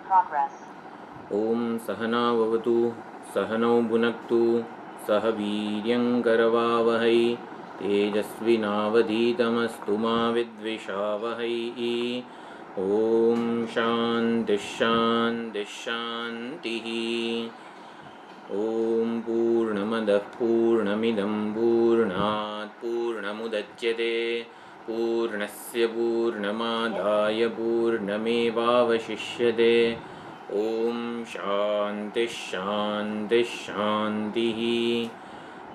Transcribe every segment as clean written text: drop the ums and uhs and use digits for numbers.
ओम सहनाववतु सहनौ भुनक्तु सह वीर्यङ्करवावहै तेजस्विनावधीतमस्तु मा विद्विषावहै। ओम शान्तिः शान्तिः शान्तिः। ओम पूर्णमदः पूर्णमिदं पूर्णात् पूर्णमुदच्यते पूर्णस्य पूर्णमादाय पूर्णमेवावशिष्यते। ओम शान्तिः शान्तिः शान्तिः।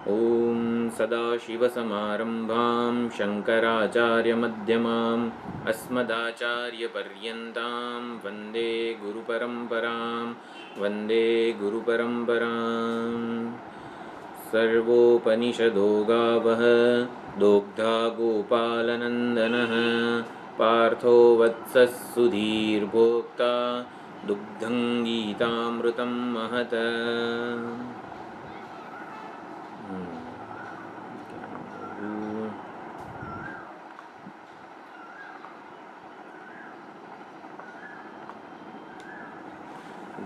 ओम सदाशिवसमारम्भां शङ्कराचार्यमध्यमाम् अस्मदाचार्यपर्यन्तां वन्दे गुरुपरम्परां वन्दे गुरुपरम्पराम्। सर्वोपनिषदो गावः दोग्धा गोपालनन्दनः पार्थो वत्सः सुधीर्भोक्ता दुग्धं गीतामृतं महत्।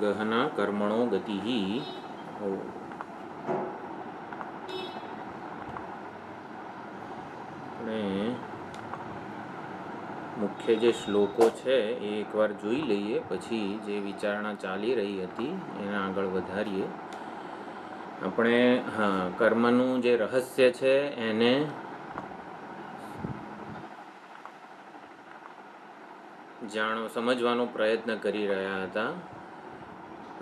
गहना कर्मणो गतिः। मुख्य जे श्लोको है एक बार जोई लईए पछी जे विचारणा चाली रही हती एने आगळ वधारीए। આપણે કર્મનું જે રહસ્ય છે એને સમજવાનો પ્રયત્ન કરી રહ્યા હતા।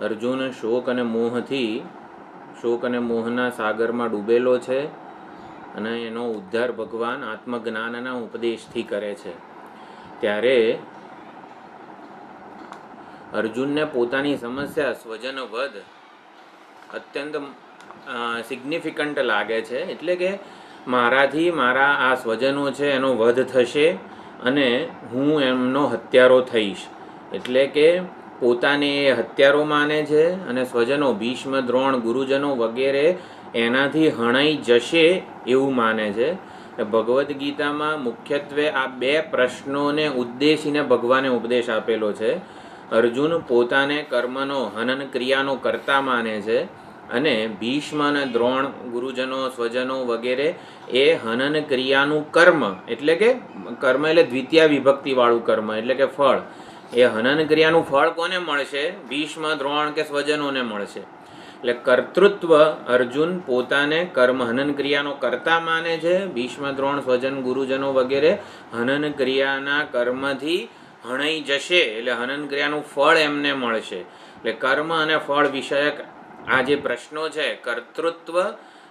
અર્જુન શોક અને મોહના સાગરમાં ડૂબેલો છે અને એનો ઉદ્ધાર ભગવાન આત્મજ્ઞાનના ઉપદેશથી કરે છે। ત્યારે અર્જુનને પોતાની સમસ્યા સ્વજન વધ અત્યંત સિગ્નિફિકન્ટ લાગે છે। એટલે કે મારાથી મારા આ સ્વજનો છે એનો વધ થશે અને હું એમનો હત્યારો થઈશ। એટલે કે પોતાને એ હત્યારો માને છે અને સ્વજનો ભીષ્મ દ્રોણ ગુરુજનો વગેરે એનાથી હણાઈ જશે એવું માને છે। ભગવદ્ ગીતામાં મુખ્યત્વે આ બે પ્રશ્નોને ઉદ્દેશીને ભગવાને ઉપદેશ આપેલો છે। અર્જુન પોતાને કર્મનો હનન ક્રિયાનો કર્તા માને છે અને ભીષ્મ અને દ્રોણ ગુરુજનો સ્વજનો વગેરે એ હનન ક્રિયાનું કર્મ એટલે કે કર્મ એટલે દ્વિતીય વિભક્તિવાળું કર્મ એટલે કે ફળ। એ હનન ક્રિયાનું ફળ કોને મળશે? ભીષ્મ દ્રોણ કે સ્વજનોને મળશે। એટલે કર્તૃત્વ અર્જુન પોતાને કર્મ હનન ક્રિયાનો કર્તા માને છે। ભીષ્મ દ્રોણ સ્વજન ગુરુજનો વગેરે હનન ક્રિયાના કર્મથી હણાઈ જશે એટલે હનન ક્રિયાનું ફળ એમને મળશે। એટલે કર્મ અને ફળ વિષયક આ જે પ્રશ્નો છે કર્તૃત્વ,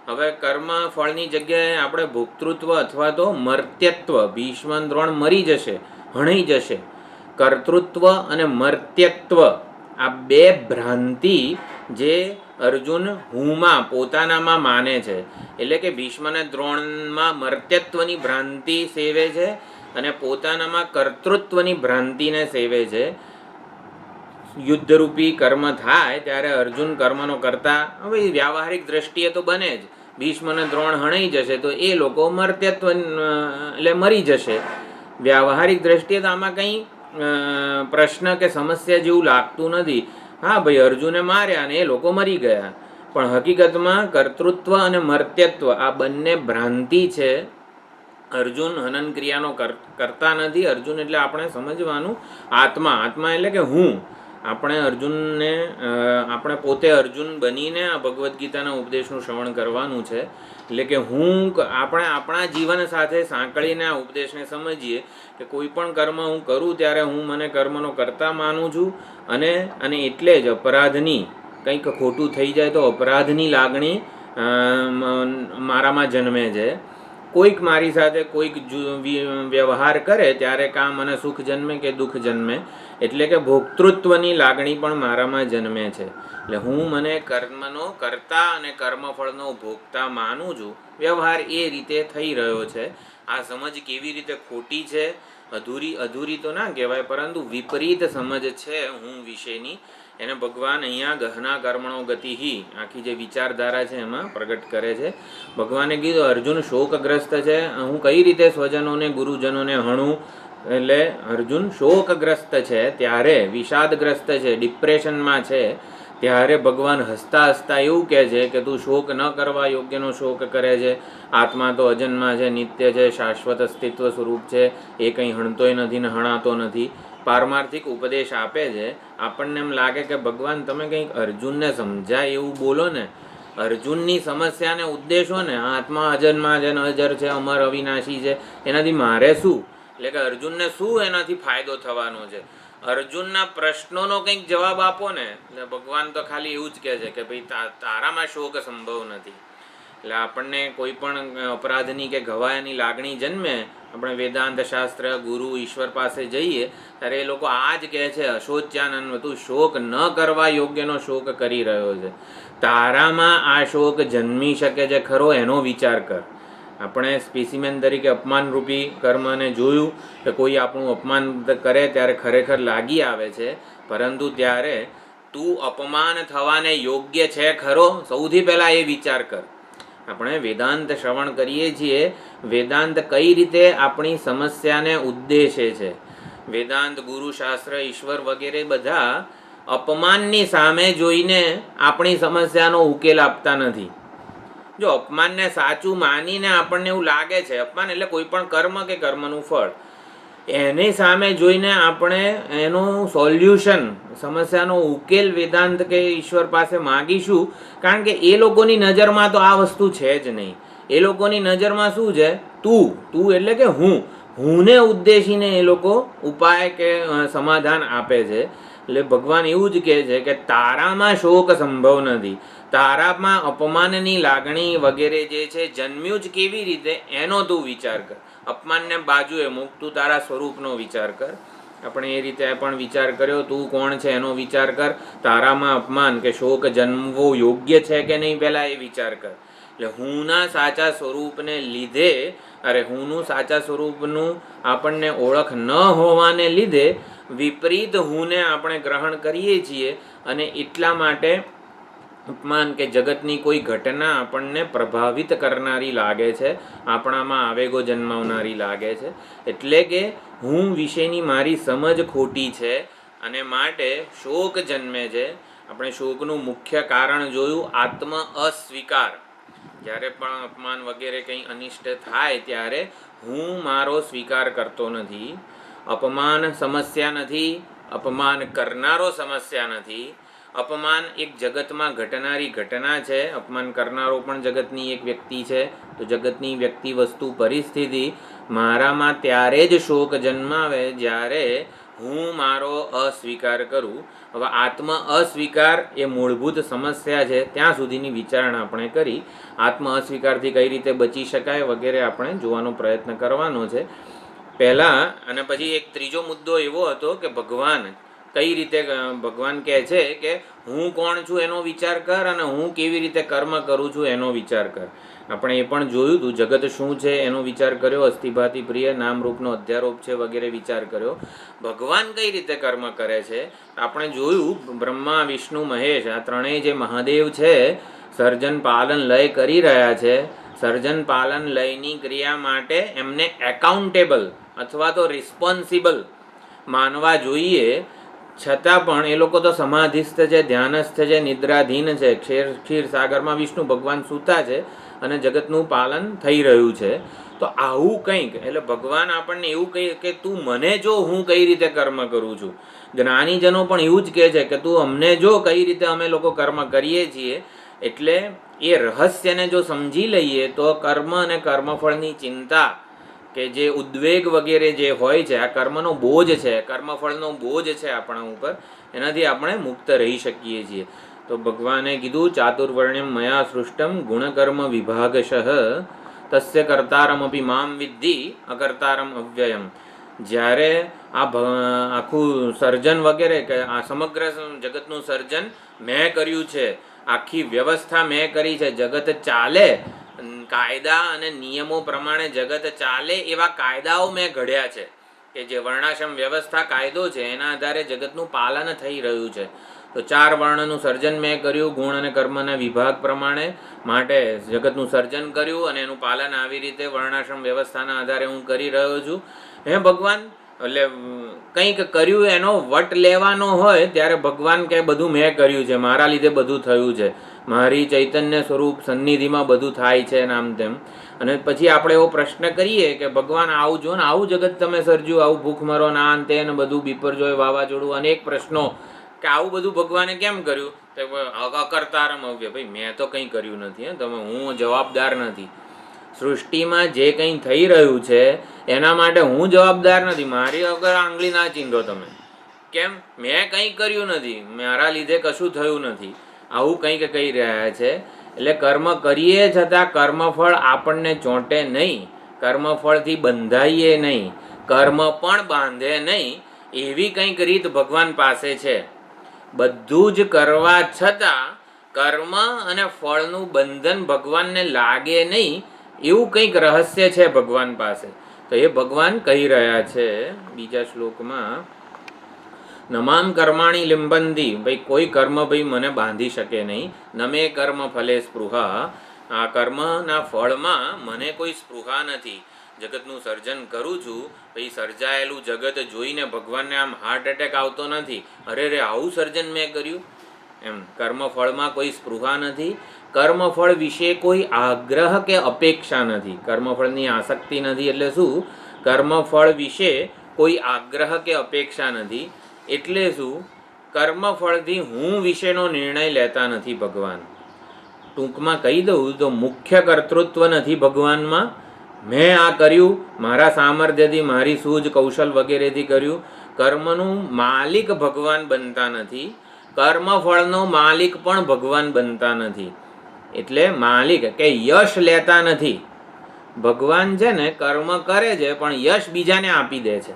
હવે કર્મ ફળની જગ્યાએ આપણે ભોક્તૃત્વ અથવા તો મર્ત્યત્વ, ભીષ્મ દ્રોણ મરી જશે હણાઈ જશે। કર્તૃત્વ અને મર્ત્યત્વ આ બે ભ્રાંતિ જે અર્જુન હુંમાં પોતાનામાં માને છે। એટલે કે ભીષ્મ અને દ્રોણમાં મર્ત્યત્વની ભ્રાંતિ સેવે છે અને પોતાનામાં કર્તૃત્વની ભ્રાંતિને સેવે છે। યુદ્ધરૂપી કર્મ થાય ત્યારે અર્જુન કર્મનો કરતા હવે વ્યાવહારિક દ્રષ્ટિએ તો બને જ। ભીષ્મ અને દ્રોણ હણાઈ જશે તો એ લોકો મર્ત્યત્વ એટલે મરી જશે। વ્યાવહારિક દ્રષ્ટિએ તો આમાં કંઈ પ્રશ્ન કે સમસ્યા જેવું લાગતું નથી। હા ભાઈ, અર્જુને માર્યા અને એ લોકો મરી ગયા, પણ હકીકતમાં કર્તૃત્વ અને મર્ત્યત્વ આ બંને ભ્રાંતિ છે। અર્જુન હનન ક્રિયાનો કરતા નથી। અર્જુન એટલે આપણે સમજવાનું આત્મા એટલે કે હું। આપણે પોતે અર્જુન બનીને આ ભગવદ્ ગીતાના ઉપદેશનું શ્રવણ કરવાનું છે। એટલે કે આપણે આપણા જીવન સાથે સાંકળીને આ ઉપદેશને સમજીએ કે કોઈ પણ કર્મ હું કરું ત્યારે હું મને કર્મનો કરતા માનું છું અને એટલે જ અપરાધની કંઈક ખોટું થઈ જાય તો અપરાધની લાગણી મારામાં જન્મે છે। કોઈક મારી સાથે કોઈક વ્યવહાર કરે ત્યારે કાં મને સુખ જન્મે કે દુઃખ જન્મે, એટલે કે ભોક્તૃત્વની લાગણી પણ મારામાં જન્મે છે। એટલે હું મને કર્મનો કરતા અને કર્મફળનો ભોગતા માનું છું। વ્યવહાર એ રીતે થઈ રહ્યો છે। આ સમજ કેવી રીતે ખોટી છે, અધૂરી તો ના કહેવાય, પરંતુ વિપરીત સમજ છે હું વિશેની, એને ભગવાન અહીંયા ગહના કર્મણો ગતિહિ આખી જે વિચારધારા છે એમાં પ્રગટ કરે છે। ભગવાને કીધું અર્જુન શોકગ્રસ્ત છે, હું કઈ રીતે સ્વજનોને ગુરુજનોને હણું, એટલે અર્જુન શોકગ્રસ્ત છે, ત્યારે વિષાદગ્રસ્ત છે, ડિપ્રેશનમાં છે, ત્યારે ભગવાન હસતા હસતા એવું કહે છે કે તું શોક ન કરવા યોગ્યનો શોક કરે છે. આત્મા તો અજન્મા છે, નિત્ય છે, શાશ્વત અસ્તિત્વ સ્વરૂપ છે, એ કંઈ હણતોય નથી ને હણાતો નથી. પારમાર્થિક ઉપદેશ આપે છે. આપણને એમ લાગે કે ભગવાન તમે કંઈક અર્જુનને સમજાય એવું બોલો ને, અર્જુનની સમસ્યાને ઉદ્દેશો ને, આત્મા અજન્મા છે, અજર છે, અમર અવિનાશી છે, એનાથી મારે શું? એટલે કે અર્જુનને શું એનાથી ફાયદો થવાનો છે? અર્જુનના પ્રશ્નોનો કંઈક જવાબ આપો ને. એટલે ભગવાન તો ખાલી એવું જ કહે છે કે ભાઈ તારામાં શોક સંભવ નથી. એટલે આપણને કોઈ પણ અપરાધની કે ઘવાયાની લાગણી જન્મે, આપણે વેદાંત શાસ્ત્ર ગુરુ ઈશ્વર પાસે જઈએ ત્યારે એ લોકો આ જ કહે છે, અશોચ્યાનંદ, તું શોક ન કરવા યોગ્યનો શોક કરી રહ્યો છે. તારામાં આ શોક જન્મી શકે છે ખરો, એનો વિચાર કર. આપણે સ્પેસિમેન તરીકે અપમાનરૂપી કર્મને જોયું કે કોઈ આપણું અપમાન કરે ત્યારે ખરેખર લાગી આવે છે, પરંતુ ત્યારે તું અપમાન થવાને યોગ્ય છે ખરો, સૌથી પહેલાં એ વિચાર કર. આપણે વેદાંત શ્રવણ કરીએ છીએ, વેદાંત કઈ રીતે આપણી સમસ્યાને ઉદ્દેશે છે. વેદાંત, ગુરુશાસ્ત્ર, ઈશ્વર વગેરે બધા અપમાનની સામે જોઈને આપણી સમસ્યાનો ઉકેલ આપતા નથી. જો અપમાનને સાચું માનીને આપણને એવું લાગે છે, અપમાન એટલે કોઈ પણ કર્મ કે કર્મનું ફળ, એની સામે જોઈને આપણે એનું સોલ્યુશન, સમસ્યાનો ઉકેલ વેદાંત કે ઈશ્વર પાસે માગીશું. કારણ કે એ લોકોની નજરમાં તો આ વસ્તુ છે જ નહીં. એ લોકોની નજરમાં શું છે? તું એટલે કે હુંને ઉદ્દેશીને એ લોકો ઉપાય કે સમાધાન આપે છે. એટલે ભગવાન એવું જ કહે છે કે તારામાં શોક સંભવ નથી, તારામાં અપમાનની લાગણી વગેરે જે છે જન્મ્યું જ કેવી રીતે એનો તું વિચાર કર. અપમાનને બાજુએ મૂક, તું તારા સ્વરૂપનો વિચાર કર. આપણે એ રીતે પણ વિચાર કર્યો, તું કોણ છે એનો વિચાર કર. તારામાં અપમાન કે શોક જન્મવો યોગ્ય છે કે નહીં, પહેલાં એ વિચાર કર. એટલે હુંના સાચા સ્વરૂપને લીધે, હુંનું સાચા સ્વરૂપનું આપણને ઓળખ ન હોવાને લીધે વિપરીત હુંને આપણે ગ્રહણ કરીએ છીએ, અને એટલા માટે અપમાન કે જગતની કોઈ ઘટના આપણને પ્રભાવિત કરનારી લાગે છે, આપણામાં આવેગો જન્માવનારી લાગે છે. એટલે કે હું વિશેની મારી સમજ ખોટી છે અને માટે શોક જન્મે છે. આપણે શોકનું મુખ્ય કારણ જોયું, આત્મ અસ્વીકાર. જ્યારે પણ અપમાન વગેરે કંઈ અનિષ્ટ થાય ત્યારે હું મારો સ્વીકાર કરતો નથી. અપમાન સમસ્યા નથી, અપમાન કરનારો સમસ્યા નથી. અપમાન એક જગતમાં ઘટનારી ઘટના છે. અપમાન કરનારો પણ જગતની એક વ્યક્તિ છે. તો જગતની વ્યક્તિ, વસ્તુ, પરિસ્થિતિ મારામાં ત્યારે જ શોક જન્માવે જ્યારે હું મારો અસ્વીકાર કરું. હવે આત્મ અસ્વીકાર એ મૂળભૂત સમસ્યા છે, ત્યાં સુધીની વિચારણા આપણે કરી. આત્મ અસ્વીકારથી કઈ રીતે બચી શકાય વગેરે આપણે જોવાનો પ્રયત્ન કરવાનો છે પહેલાં. અને પછી એક ત્રીજો મુદ્દો એવો હતો કે ભગવાન કઈ રીતે, ભગવાન કહે છે કે હું કોણ છું એનો વિચાર કર, અને હું કેવી રીતે કર્મ કરું છું એનો વિચાર કર. આપણે એ પણ જોયું હતું, જગત શું છે એનો વિચાર કર્યો, અસ્થિભાતિ પ્રિય, નામરૂપનો અધ્યારોપ છે વગેરે વિચાર કર્યો. ભગવાન કઈ રીતે કર્મ કરે છે આપણે જોયું. બ્રહ્મા, વિષ્ણુ, મહેશ, આ ત્રણેય જે મહાદેવ છે, સર્જન પાલન લય કરી રહ્યા છે. સર્જન પાલન લયની ક્રિયા માટે એમને એકાઉન્ટેબલ અથવા તો રિસ્પોન્સિબલ માનવા જોઈએ, છતાં પણ એ લોકો તો સમાધિસ્થ છે, ધ્યાનસ્થ છે, નિદ્રાધીન છે. ક્ષીરસાગરમાં વિષ્ણુ ભગવાન સૂતા છે અને જગતનું પાલન થઈ રહ્યું છે. તો આવું કંઈક, એટલે ભગવાન આપણને એવું કહે કે તું મને જો હું કઈ રીતે કર્મ કરું છું. જ્ઞાનીજનો પણ એવું જ કહે છે કે તું અમને જો કઈ રીતે અમે લોકો કર્મ કરીએ છીએ. એટલે એ રહસ્યને જો સમજી લઈએ તો કર્મ અને કર્મફળની ચિંતા કે જે ઉદ્વેગ વગેરે જે હોય છે, આ કર્મનો બોજ છે, કર્મફળનો બોજ છે આપણા ઉપર, એનાથી આપણે મુક્ત રહી શકીએ છીએ. તો ભગવાને કીધું, ચાતુર્વર્ણ્યમ મયા સૃષ્ટમ ગુણકર્મ વિભાગશઃ તસ્ય કર્તારમપી મામ વિદ્ધિ અકર્તારમ અવ્યયમ. જ્યારે આખું સર્જન વગેરે કે આ સમગ્ર જગતનું સર્જન મેં કર્યું છે, આખી વ્યવસ્થા મેં કરી છે, જગત ચાલે કાયદા અને નિયમો પ્રમાણે જગત ચાલે એવા કાયદાઓ મેં ઘડ્યા છે, કે જે વર્ણાશ્રમ વ્યવસ્થા કાયદો છે એના આધારે જગતનું પાલન થઈ રહ્યું છે. તો 4 વર્ણનું સર્જન મેં કર્યું, ગુણ અને કર્મના વિભાગ પ્રમાણે માટે જગતનું સર્જન કર્યું અને એનું પાલન આવી રીતે વર્ણાશ્રમ વ્યવસ્થાના આધારે હું કરી રહ્યો છું. હે ભગવાન, એટલે કંઈક કર્યું એનો વટ લેવાનો હોય ત્યારે ભગવાન કહે બધું મેં કર્યું છે, મારા લીધે બધું થયું છે, મારી ચૈતન્ય સ્વરૂપ સન્નિધિમાં બધું થાય છે આમ તેમ. અને પછી આપણે એવો પ્રશ્ન કરીએ કે ભગવાન આવું જો ને, આવું જગત તમે સર્જ્યું, આવું ભૂખમરો ના અંતે ને બધું બીપરજોય વાવાઝોડું અનેક પ્રશ્નો, કે આવું બધું ભગવાને કેમ કર્યું? તો અકર્તારમ અવ્ય, ભાઈ મેં તો કંઈ કર્યું નથી, તમે, હું જવાબદાર નથી. સૃષ્ટિમાં જે કંઈ થઈ રહ્યું છે એના માટે હું જવાબદાર નથી. મારી વગર આંગળી ના ચીંધો તમે. કેમ? મેં કંઈ કર્યું નથી, મારા લીધે કશું થયું નથી, આવું કંઈક કહી રહ્યા છે. એટલે કર્મ કરીએ છતાં કર્મફળ આપણને ચોંટે નહીં, કર્મફળથી બંધાઈએ નહીં, કર્મ પણ બાંધે નહીં, એવી કંઈક રીત ભગવાન પાસે છે. બધું જ કરવા છતાં કર્મ અને ફળનું બંધન ભગવાનને લાગે નહીં, એવું કંઈક રહસ્ય છે ભગવાન પાસે. તો એ ભગવાન કહી રહ્યા છે બીજા શ્લોકમાં, નમામ કર્માણી લિંબંદી, ભાઈ કોઈ કર્મ ભાઈ મને બાંધી શકે નહીં. નમે કર્મ ફલે સ્પૃહા, આ કર્મના ફળમાં મને કોઈ સ્પૃહા નથી. જગતનું સર્જન કરું છું, ભાઈ સર્જાયેલું જગત જોઈને ભગવાનને આમ હાર્ટ એટેક આવતો નથી, અરે રે આવું સર્જન મેં કર્યું એમ. કર્મફળમાં કોઈ સ્પૃહા નથી, કર્મફળ વિશે કોઈ આગ્રહ કે અપેક્ષા નથી. કર્મફળની આસક્તિ નથી એટલે શું? કર્મફળ વિશે કોઈ આગ્રહ કે અપેક્ષા નથી એટલે શું? કર્મફળથી હું વિશેનો નિર્ણય લેતા નથી ભગવાન. ટૂંકમાં કહી દઉં તો મુખ્ય કર્તૃત્વ નથી ભગવાનમાં. મેં આ કર્યું, મારા સામર્થ્યથી, મારી સૂઝ કૌશલ વગેરેથી કર્યું. કર્મનું માલિક ભગવાન બનતા નથી, કર્મફળનો માલિક પણ ભગવાન બનતા નથી. એટલે માલિક કે યશ લેતા નથી. ભગવાન છે ને કર્મ કરે છે પણ યશ બીજાને આપી દે છે.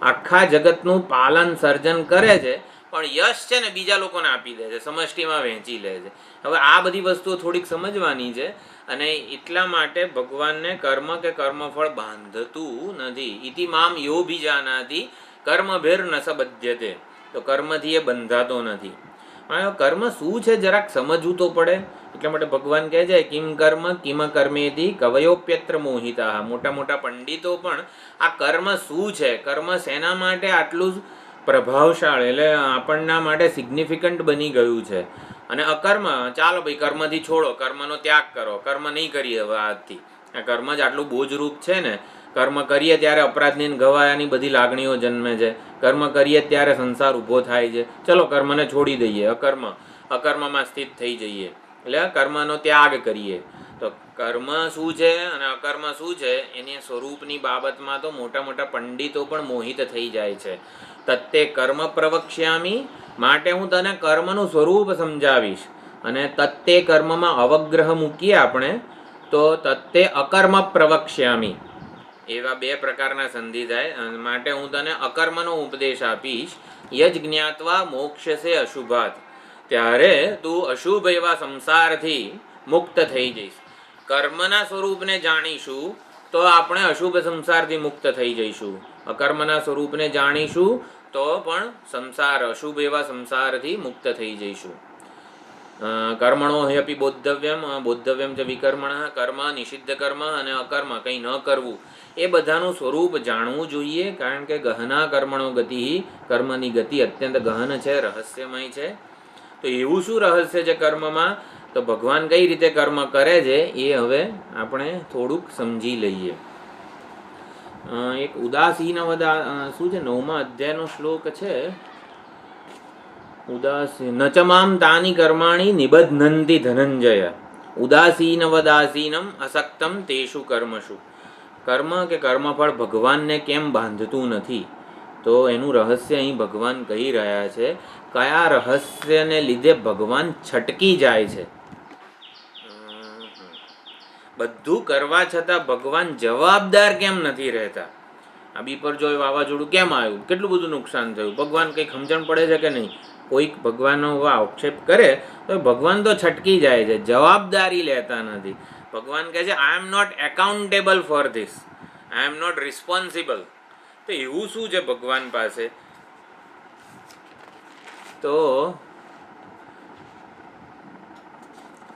આખા જગતનું પાલન સર્જન કરે છે પણ યશ છે ને બીજા લોકોને આપી દે છે, સમષ્ટિમાં વહેંચી લે છે. હવે આ બધી વસ્તુઓ થોડીક સમજવાની છે. અને એટલા માટે ભગવાનને કર્મ કે કર્મફળ બાંધતું નથી. ઇતિ મામ યો બીજાનાથી કર્મભેર ન સબધ્યતે, તો કર્મથી એ બંધાતો નથી. કર્મ શું છે જરાક સમજવું તો પડે. એટલા માટે ભગવાન કહે છે કિમ કર્મ કિમ કર્મેથી કવયોપ્યત્ર મોહિતા. મોટા મોટા પંડિતો પણ આ કર્મ શું છે, કર્મ શેના માટે આટલું પ્રભાવશાળી, એટલે આપણના માટે સિગ્નિફિકન્ટ બની ગયું છે. અને અકર્મ, ચાલો ભાઈ કર્મથી છોડો, કર્મનો ત્યાગ કરો, કર્મ નહીં કરીએ હવે આજથી. આ કર્મ જ આટલું બોજરૂપ છે ને. કર્મ કરીએ ત્યારે અપરાધની ગવાયાની બધી લાગણીઓ જન્મે છે, કર્મ કરીએ ત્યારે સંસાર ઊભો થાય છે. ચલો કર્મને છોડી દઈએ, અકર્મમાં સ્થિત થઈ જઈએ, એટલે કર્મનો ત્યાગ કરીએ. તો કર્મ શું છે અને અકર્મ શું છે એની સ્વરૂપની બાબતમાં તો મોટા મોટા પંડિતો પણ મોહિત થઈ જાય છે. તત્તે કર્મ પ્રવક્ષ્યામી, માટે હું તને કર્મનું સ્વરૂપ સમજાવીશ. અને તત્તે કર્મમાં અવગ્રહ મૂકીએ આપણે તો તત્તે અકર્મ પ્રવક્ષ્યામી, એવા બે પ્રકારના સંધિ થાય. માટે હું તને અકર્મનો ઉપદેશ આપીશ. યજ જ્ઞાત્વા મોક્ષસે અશુભાત, ત્યારે તું અશુભ એવા સંસારથી મુક્ત થઈ જઈશ. કર્મના સ્વરૂપને જાણીશું તો આપણે અશુભ સંસારથી મુક્ત થઈ જઈશું. અકર્મના સ્વરૂપને જાણીશું તો પણ સંસાર, અશુભ એવા સંસારથી મુક્ત થઈ જઈશું. કર્મણો હેપી બોદ્ધવ્યમ ચ વિકર્મણ, કર્મ નિષિદ્ધ કર્મ અને અકર્મ કંઈ ન કરવું, એ બધાનું સ્વરૂપ જાણવું જોઈએ. કારણ કે ગહના કર્મણો ગતિ, કર્મની ગતિ અત્યંત ગહન છે, રહસ્યમય છે. તો એવું શું રહસ્ય છે કર્મમાં? તો ભગવાન કઈ રીતે કર્મ કરે છે એ હવે આપણે થોડુંક સમજી લઈએ. એક ઉદાસીન શું છે 9મા અધ્યાયનો શ્લોક છે. ઉદાસીન નચમામ તાની કર્માણી નિબધ્નંતિ ધનંજય, ઉદાસીનવદાસીનમ અસક્તમ તેષુ કર્મશુ. કર્મ કે કર્મફળ ભગવાનને કેમ બાંધતું નથી? તો એનું રહસ્ય અહીં ભગવાન કહી રહ્યા છે. કયા રહસ્યને લીધે ભગવાન છટકી જાય છે? બધું કરવા છતાં ભગવાન જવાબદાર કેમ નથી રહેતા? આ બીપરજોય વાવાઝોડું કેમ આવ્યું, કેટલું બધું નુકસાન થયું, ભગવાન કંઈક સમજણ પડે છે કે નહીં? કોઈક ભગવાનનો આક્ષેપ કરે તો ભગવાન તો છટકી જાય છે, જવાબદારી લેતા નથી. ભગવાન કહે છે I am not accountable for this, I am not responsible. તો એવું શું છે ભગવાન પાસે? તો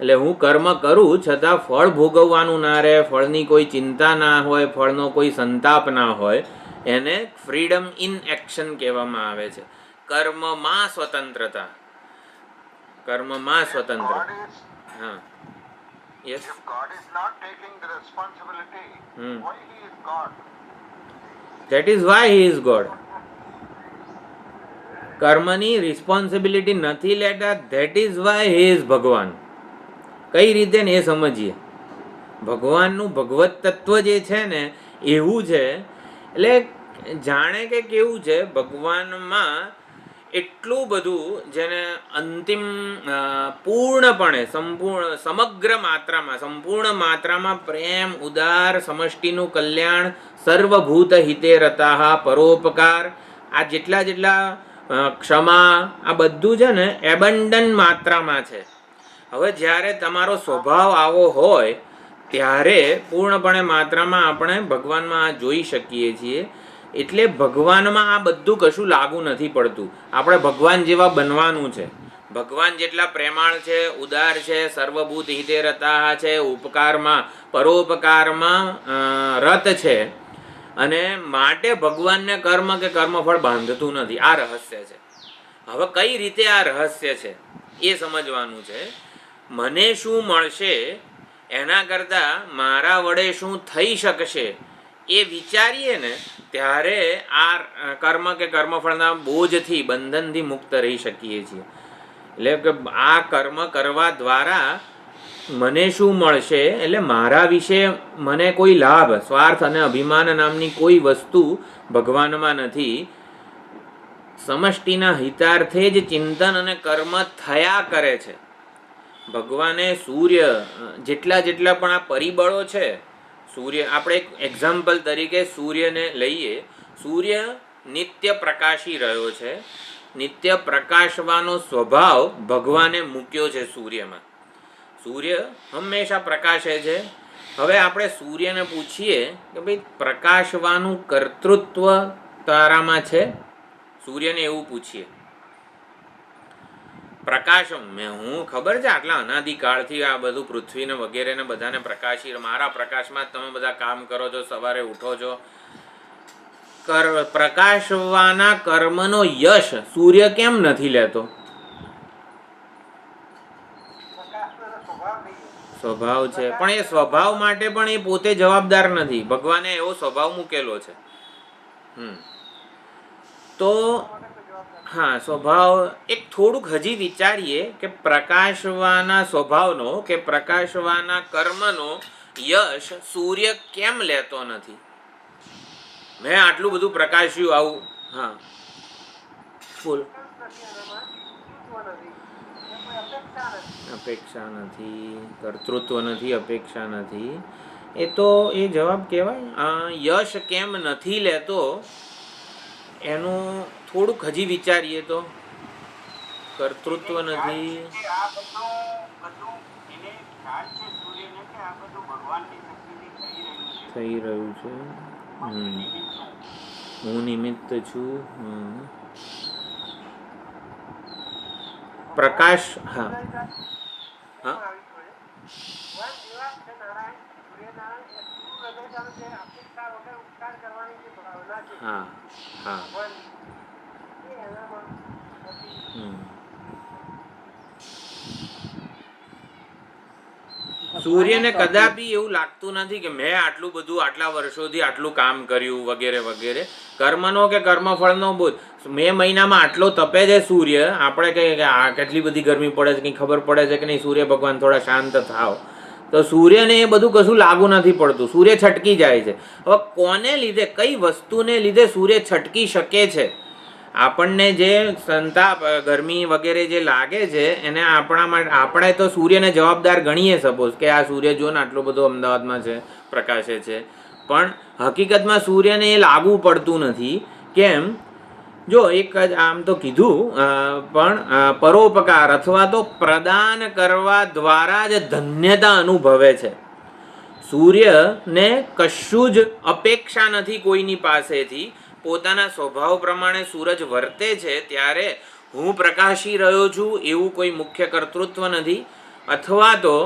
એટલે હું કર્મ કરું છતાં ફળ ભોગવવાનું ના રહે, ફળની કોઈ ચિંતા ના હોય, ફળનો કોઈ સંતાપ ના હોય, એને ફ્રીડમ ઇન એક્શન કહેવામાં આવે છે. કર્મમાં સ્વતંત્રતા, કર્મમાં સ્વતંત્ર. હા, yes. If God is not taking the responsibility, why he is God? That is why he is God. કર્મની રિસ્પોન્સિબિલિટી નથી લેતા, that is why he is ભગવાન. કઈ રીતે ને એ સમજીએ. ભગવાનનું ભગવત તત્વ જે છે ને એવું છે. એટલે જાણે કે કેવું છે, ભગવાનમાં એટલું બધું જેને અંતિમ પૂર્ણપણે સંપૂર્ણ સમગ્ર માત્રામાં સંપૂર્ણ માત્રામાં પ્રેમ, ઉદાર, સમષ્ટિનું કલ્યાણ, સર્વભૂત હિતે રતાહ, પરોપકાર, આ જેટલા ક્ષમા, આ બધું છે ને એબન્ડન્ટ માત્રામાં છે. હવે જ્યારે તમારો સ્વભાવ આવો હોય ત્યારે પૂર્ણપણે માત્રામાં આપણે ભગવાનમાં જોઈ શકીએ છીએ. એટલે ભગવાનમાં આ બધું કશું લાગુ નથી પડતું. આપણે ભગવાન જેવા બનવાનું છે. ભગવાન જેટલા પ્રેમાળ છે, ઉદાર છે, સર્વભૂત હિતે રતા છે, ઉપકારમાં પરોપકારમાં રત છે, અને માટે ભગવાનને કર્મ કે કર્મફળ બાંધતું નથી. આ રહસ્ય છે. હવે કઈ રીતે આ રહસ્ય છે એ સમજવાનું છે. મને શું મળશે એના કરતાં મારા વડે શું થઈ શકશે એ વિચારીએ ને ત્યારે આ કર્મ કે કર્મફળના બોજથી, બંધનથી મુક્ત રહી શકીએ છીએ. એટલે કે આ કર્મ કરવા દ્વારા મને શું મળશે, એટલે મારા વિશે મને કોઈ લાભ, સ્વાર્થ અને અભિમાન નામની કોઈ વસ્તુ ભગવાનમાં નથી. સમષ્ટિના હિતાર્થે જ ચિંતન અને કર્મ થયા કરે છે. ભગવાને સૂર્ય જેટલા પણ આ પરિબળો છે, સૂર્ય આપણે એક એક્ઝામ્પલ તરીકે સૂર્યને લઈએ. સૂર્ય નિત્ય પ્રકાશી રહ્યો છે. નિત્ય પ્રકાશવાનો સ્વભાવ ભગવાને મૂક્યો છે સૂર્યમાં. સૂર્ય હંમેશા પ્રકાશે છે. હવે આપણે સૂર્યને પૂછીએ કે ભાઈ પ્રકાશવાનું કર્તૃત્વ તારામાં છે? સૂર્યને એવું પૂછીએ. પ્રકાશ હું ખબર છે આટલા અનાદિકાળથી આ બધું પૃથ્વીને વગેરેને બધાને પ્રકાશી, મારા પ્રકાશમાં જ તમે બધા કામ કરો છો, સવારે ઉઠો છો. પ્રકાશવાના કર્મનો યશ સૂર્ય કેમ નથી લેતો? સ્વભાવ છે, પણ એ સ્વભાવ માટે પણ એ પોતે જવાબદાર નથી. ભગવાને એવો સ્વભાવ મૂકેલો છે. તો હા, સ્વભાવ એક થોડુંક હજી વિચારીએ કે પ્રકાશવાના સ્વભાવનો કે પ્રકાશવાના કર્મનો યશ સૂર્ય કેમ લેતો નથી? મેં આટલું બધું પ્રકાશ્યું આવું. હા, ફૂલ અપેક્ષા નથી, કર્તૃત્વ નથી, અપેક્ષા નથી. એ તો એ જવાબ કહેવાય. યશ કેમ નથી લેતો એનું થોડુંક હજી વિચારીએ તો કર્તૃત્વ નથી. થઈ રહ્યું છે. હું નિમિત્ત છું. પ્રકાશ. હા હા હા હા સૂર્યને કદાપી એવું લાગતું નથી કે મેં આટલું બધું આટલા વર્ષોથી આટલું કામ કર્યું વગેરે વગેરે. કર્મનો કે કર્મફળનો બોધ. મે મહિનામાં આટલો તપે છે સૂર્ય. આપણે કહીએ કે આ કેટલી બધી ગરમી પડે છે, કંઈ ખબર પડે છે કે નહીં? સૂર્ય ભગવાન થોડા શાંત થાવ. તો સૂર્યને એ બધું કશું લાગુ નથી પડતું. સૂર્ય છટકી જાય છે. હવે કોને લીધે, કઈ વસ્તુને લીધે સૂર્ય છટકી શકે છે? આપણને જે સંતાપ, ગરમી વગેરે જે લાગે છે એને આપણા માટે આપણે તો સૂર્યને જવાબદાર ગણીએ. સપોઝ કે આ સૂર્ય જો ને આટલો બધો અમદાવાદમાં છે, પ્રકાશે છે, પણ હકીકતમાં સૂર્યને એ લાગુ પડતું નથી. કેમ? જો એક જ આમ તો કીધું, પણ પરોપકાર અથવા તો પ્રદાન કરવા દ્વારા જ ધન્યતા અનુભવે છે. સૂર્યને કશું જ અપેક્ષા નથી કોઈની પાસેથી. પોતાના સ્વભાવ પ્રમાણે સૂરજ વર્તે છે ત્યારે હું પ્રકાશી રહ્યો છું એવું કોઈ મુખ્ય કર્તૃત્વ નથી. અથવા તો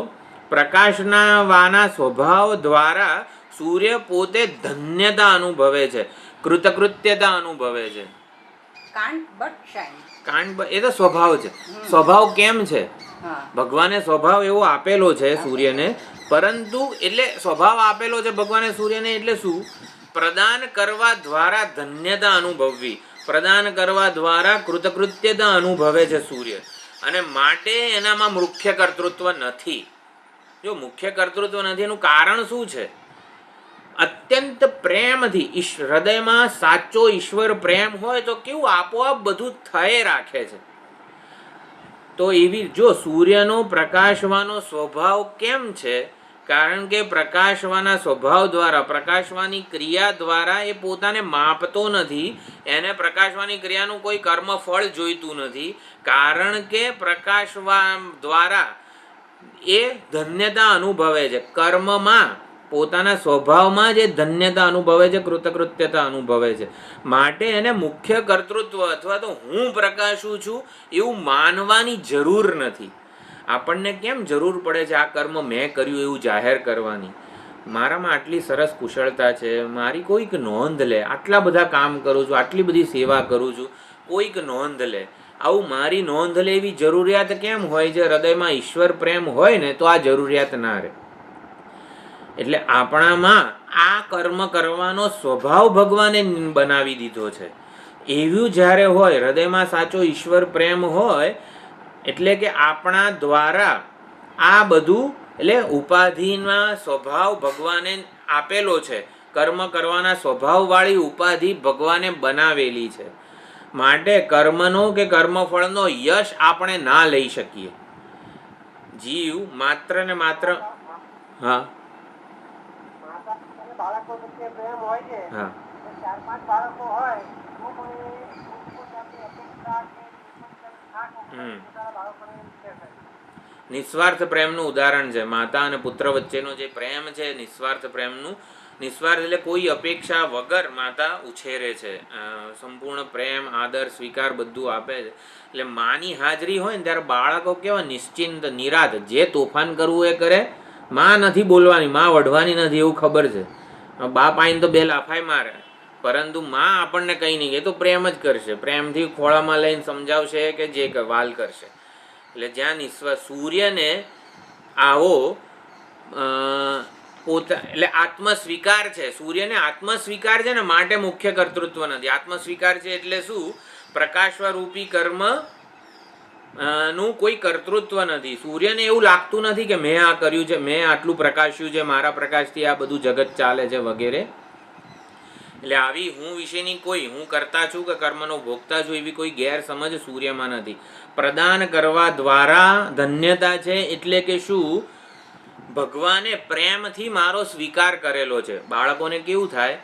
પ્રકાશના વાના સ્વભાવ દ્વારા સૂર્ય પોતે ધન્યતા અનુભવે છે. કૃતકૃત્યતા અનુભવે છે. Can't but shine. એ તો સ્વભાવ છે. સ્વભાવ કેમ છે? હા. ભગવાને સ્વભાવ એવો આપેલો છે સૂર્યને, પરંતુ એટલે સ્વભાવ આપેલો છે ભગવાને સૂર્યને એટલે શું? પ્રદાન કરવા દ્વારા ધન્યતા અનુભવવી, પ્રદાન કરવા દ્વારા કૃતકૃત્યતા અનુભવે છે સૂર્ય, અને માટે એનામાં મુખ્ય કર્તૃત્વ નથી. જો મુખ્ય કર્તૃત્વ નથી એનું કારણ શું છે? અત્યંત પ્રેમથી હૃદયમાં સાચો ઈશ્વર પ્રેમ હોય તો કેવું આપોઆપ બધું થઈ રાખે છે. તો એવી જો સૂર્યનો પ્રકાશવાનો સ્વભાવ કેમ છે? કારણ કે પ્રકાશવાના સ્વભાવ દ્વારા, પ્રકાશવાની ક્રિયા દ્વારા એ પોતાને માપતો નથી, એને પ્રકાશવાની ક્રિયાનું કોઈ કર્મફળ જોઈતું નથી, કારણ કે પ્રકાશવા દ્વારા એ ધન્યતા અનુભવે છે. કર્મમાં પોતાના સ્વભાવમાં જે ધન્યતા અનુભવે છે, કૃતકૃત્યતા અનુભવે છે, માટે એને મુખ્ય કર્તૃત્વ અથવા તો હું પ્રકાશું છું એવું માનવાની જરૂર નથી. આપણને કેમ જરૂર પડે છે આ કર્મ મેં કર્યું એવું જાહેર કરવાની? મારામાં આટલી સરસ કુશળતા છે, મારી કોઈક નોંધ લે, આટલા બધા કામ કરું છું, આટલી બધી સેવા કરું છું, કોઈક નોંધ લે. આવું મારી નોંધ લેવી જરૂરિયાત કેમ હોય છે? હૃદયમાં ઈશ્વર પ્રેમ હોય ને તો આ જરૂરિયાત ના રહે. એટલે આપણામાં આ કર્મ કરવાનો સ્વભાવ ભગવાને બનાવી દીધો છે. એવું જ્યારે હોય, હૃદયમાં સાચો ઈશ્વર પ્રેમ હોય, એટલે કે આપણા દ્વારા આ બધું, એટલે ઉપાધિના સ્વભાવ ભગવાને આપેલો છે, કર્મ કરવાના સ્વભાવવાળી ઉપાધિ ભગવાને બનાવેલી છે. માટે કર્મનો કે કર્મફળનો યશ આપણે ના લઈ શકીએ. જીવ માત્ર ને માત્ર હા બાળકો પ્રત્યે પ્રેમ હોય છે, હા 4-5 બાળકો હોય તો પણ એ પોતપોતાની અપેક્ષા કે પોતાના બાળકોને છે. નિસ્વાર્થ પ્રેમનું ઉદાહરણ છે. માતા અને પુત્ર વચ્ચેનો જે પ્રેમ છે નિસ્વાર્થ પ્રેમનું, નિસ્વાર્થ એટલે કોઈ અપેક્ષા વગર માતા ઉછેરે છે, સંપૂર્ણ પ્રેમ, આદર, સ્વીકાર બધું આપે છે. એટલે માની હાજરી હોય ને ત્યારે બાળકો કેવા નિશ્ચિંત, નિરાત, જે તોફાન કરવું એ કરે, માં નથી બોલવાની, માં વઢવાની નથી એવું ખબર છે. બાપ આઈને તો બે લાફાઈ મારે, પરંતુ માં આપણને કંઈ નહીં, એ તો પ્રેમ જ કરશે, પ્રેમથી ખોળામાં લઈને સમજાવશે કે જે વાલ કરશે. એટલે જ્યાં સૂર્યને આવો એટલે આત્મસ્વીકાર છે, સૂર્યને આત્મસ્વીકાર છે ને માટે મુખ્ય કર્તૃત્વ નથી. આત્મસ્વીકાર છે એટલે શું? પ્રકાશસ્વરૂપી કર્મ નું કોઈ કર્તૃત્વ નથી. સૂર્યને એવું લાગતું નથી કે મેં આ કર્યું છે, મેં આટલું પ્રકાશ્યું છે, મારા પ્રકાશથી આ બધું જગત ચાલે છે વગેરે. એટલે આવી હું વિશેની કોઈ, હું કરતા છું કે કર્મનો ભોગતા છું એવી કોઈ ગેરસમજ સૂર્યમાં નથી. પ્રદાન કરવા દ્વારા ધન્યતા છે, એટલે કે શું? ભગવાને પ્રેમથી મારો સ્વીકાર કરેલો છે. બાળકોને કેવું થાય?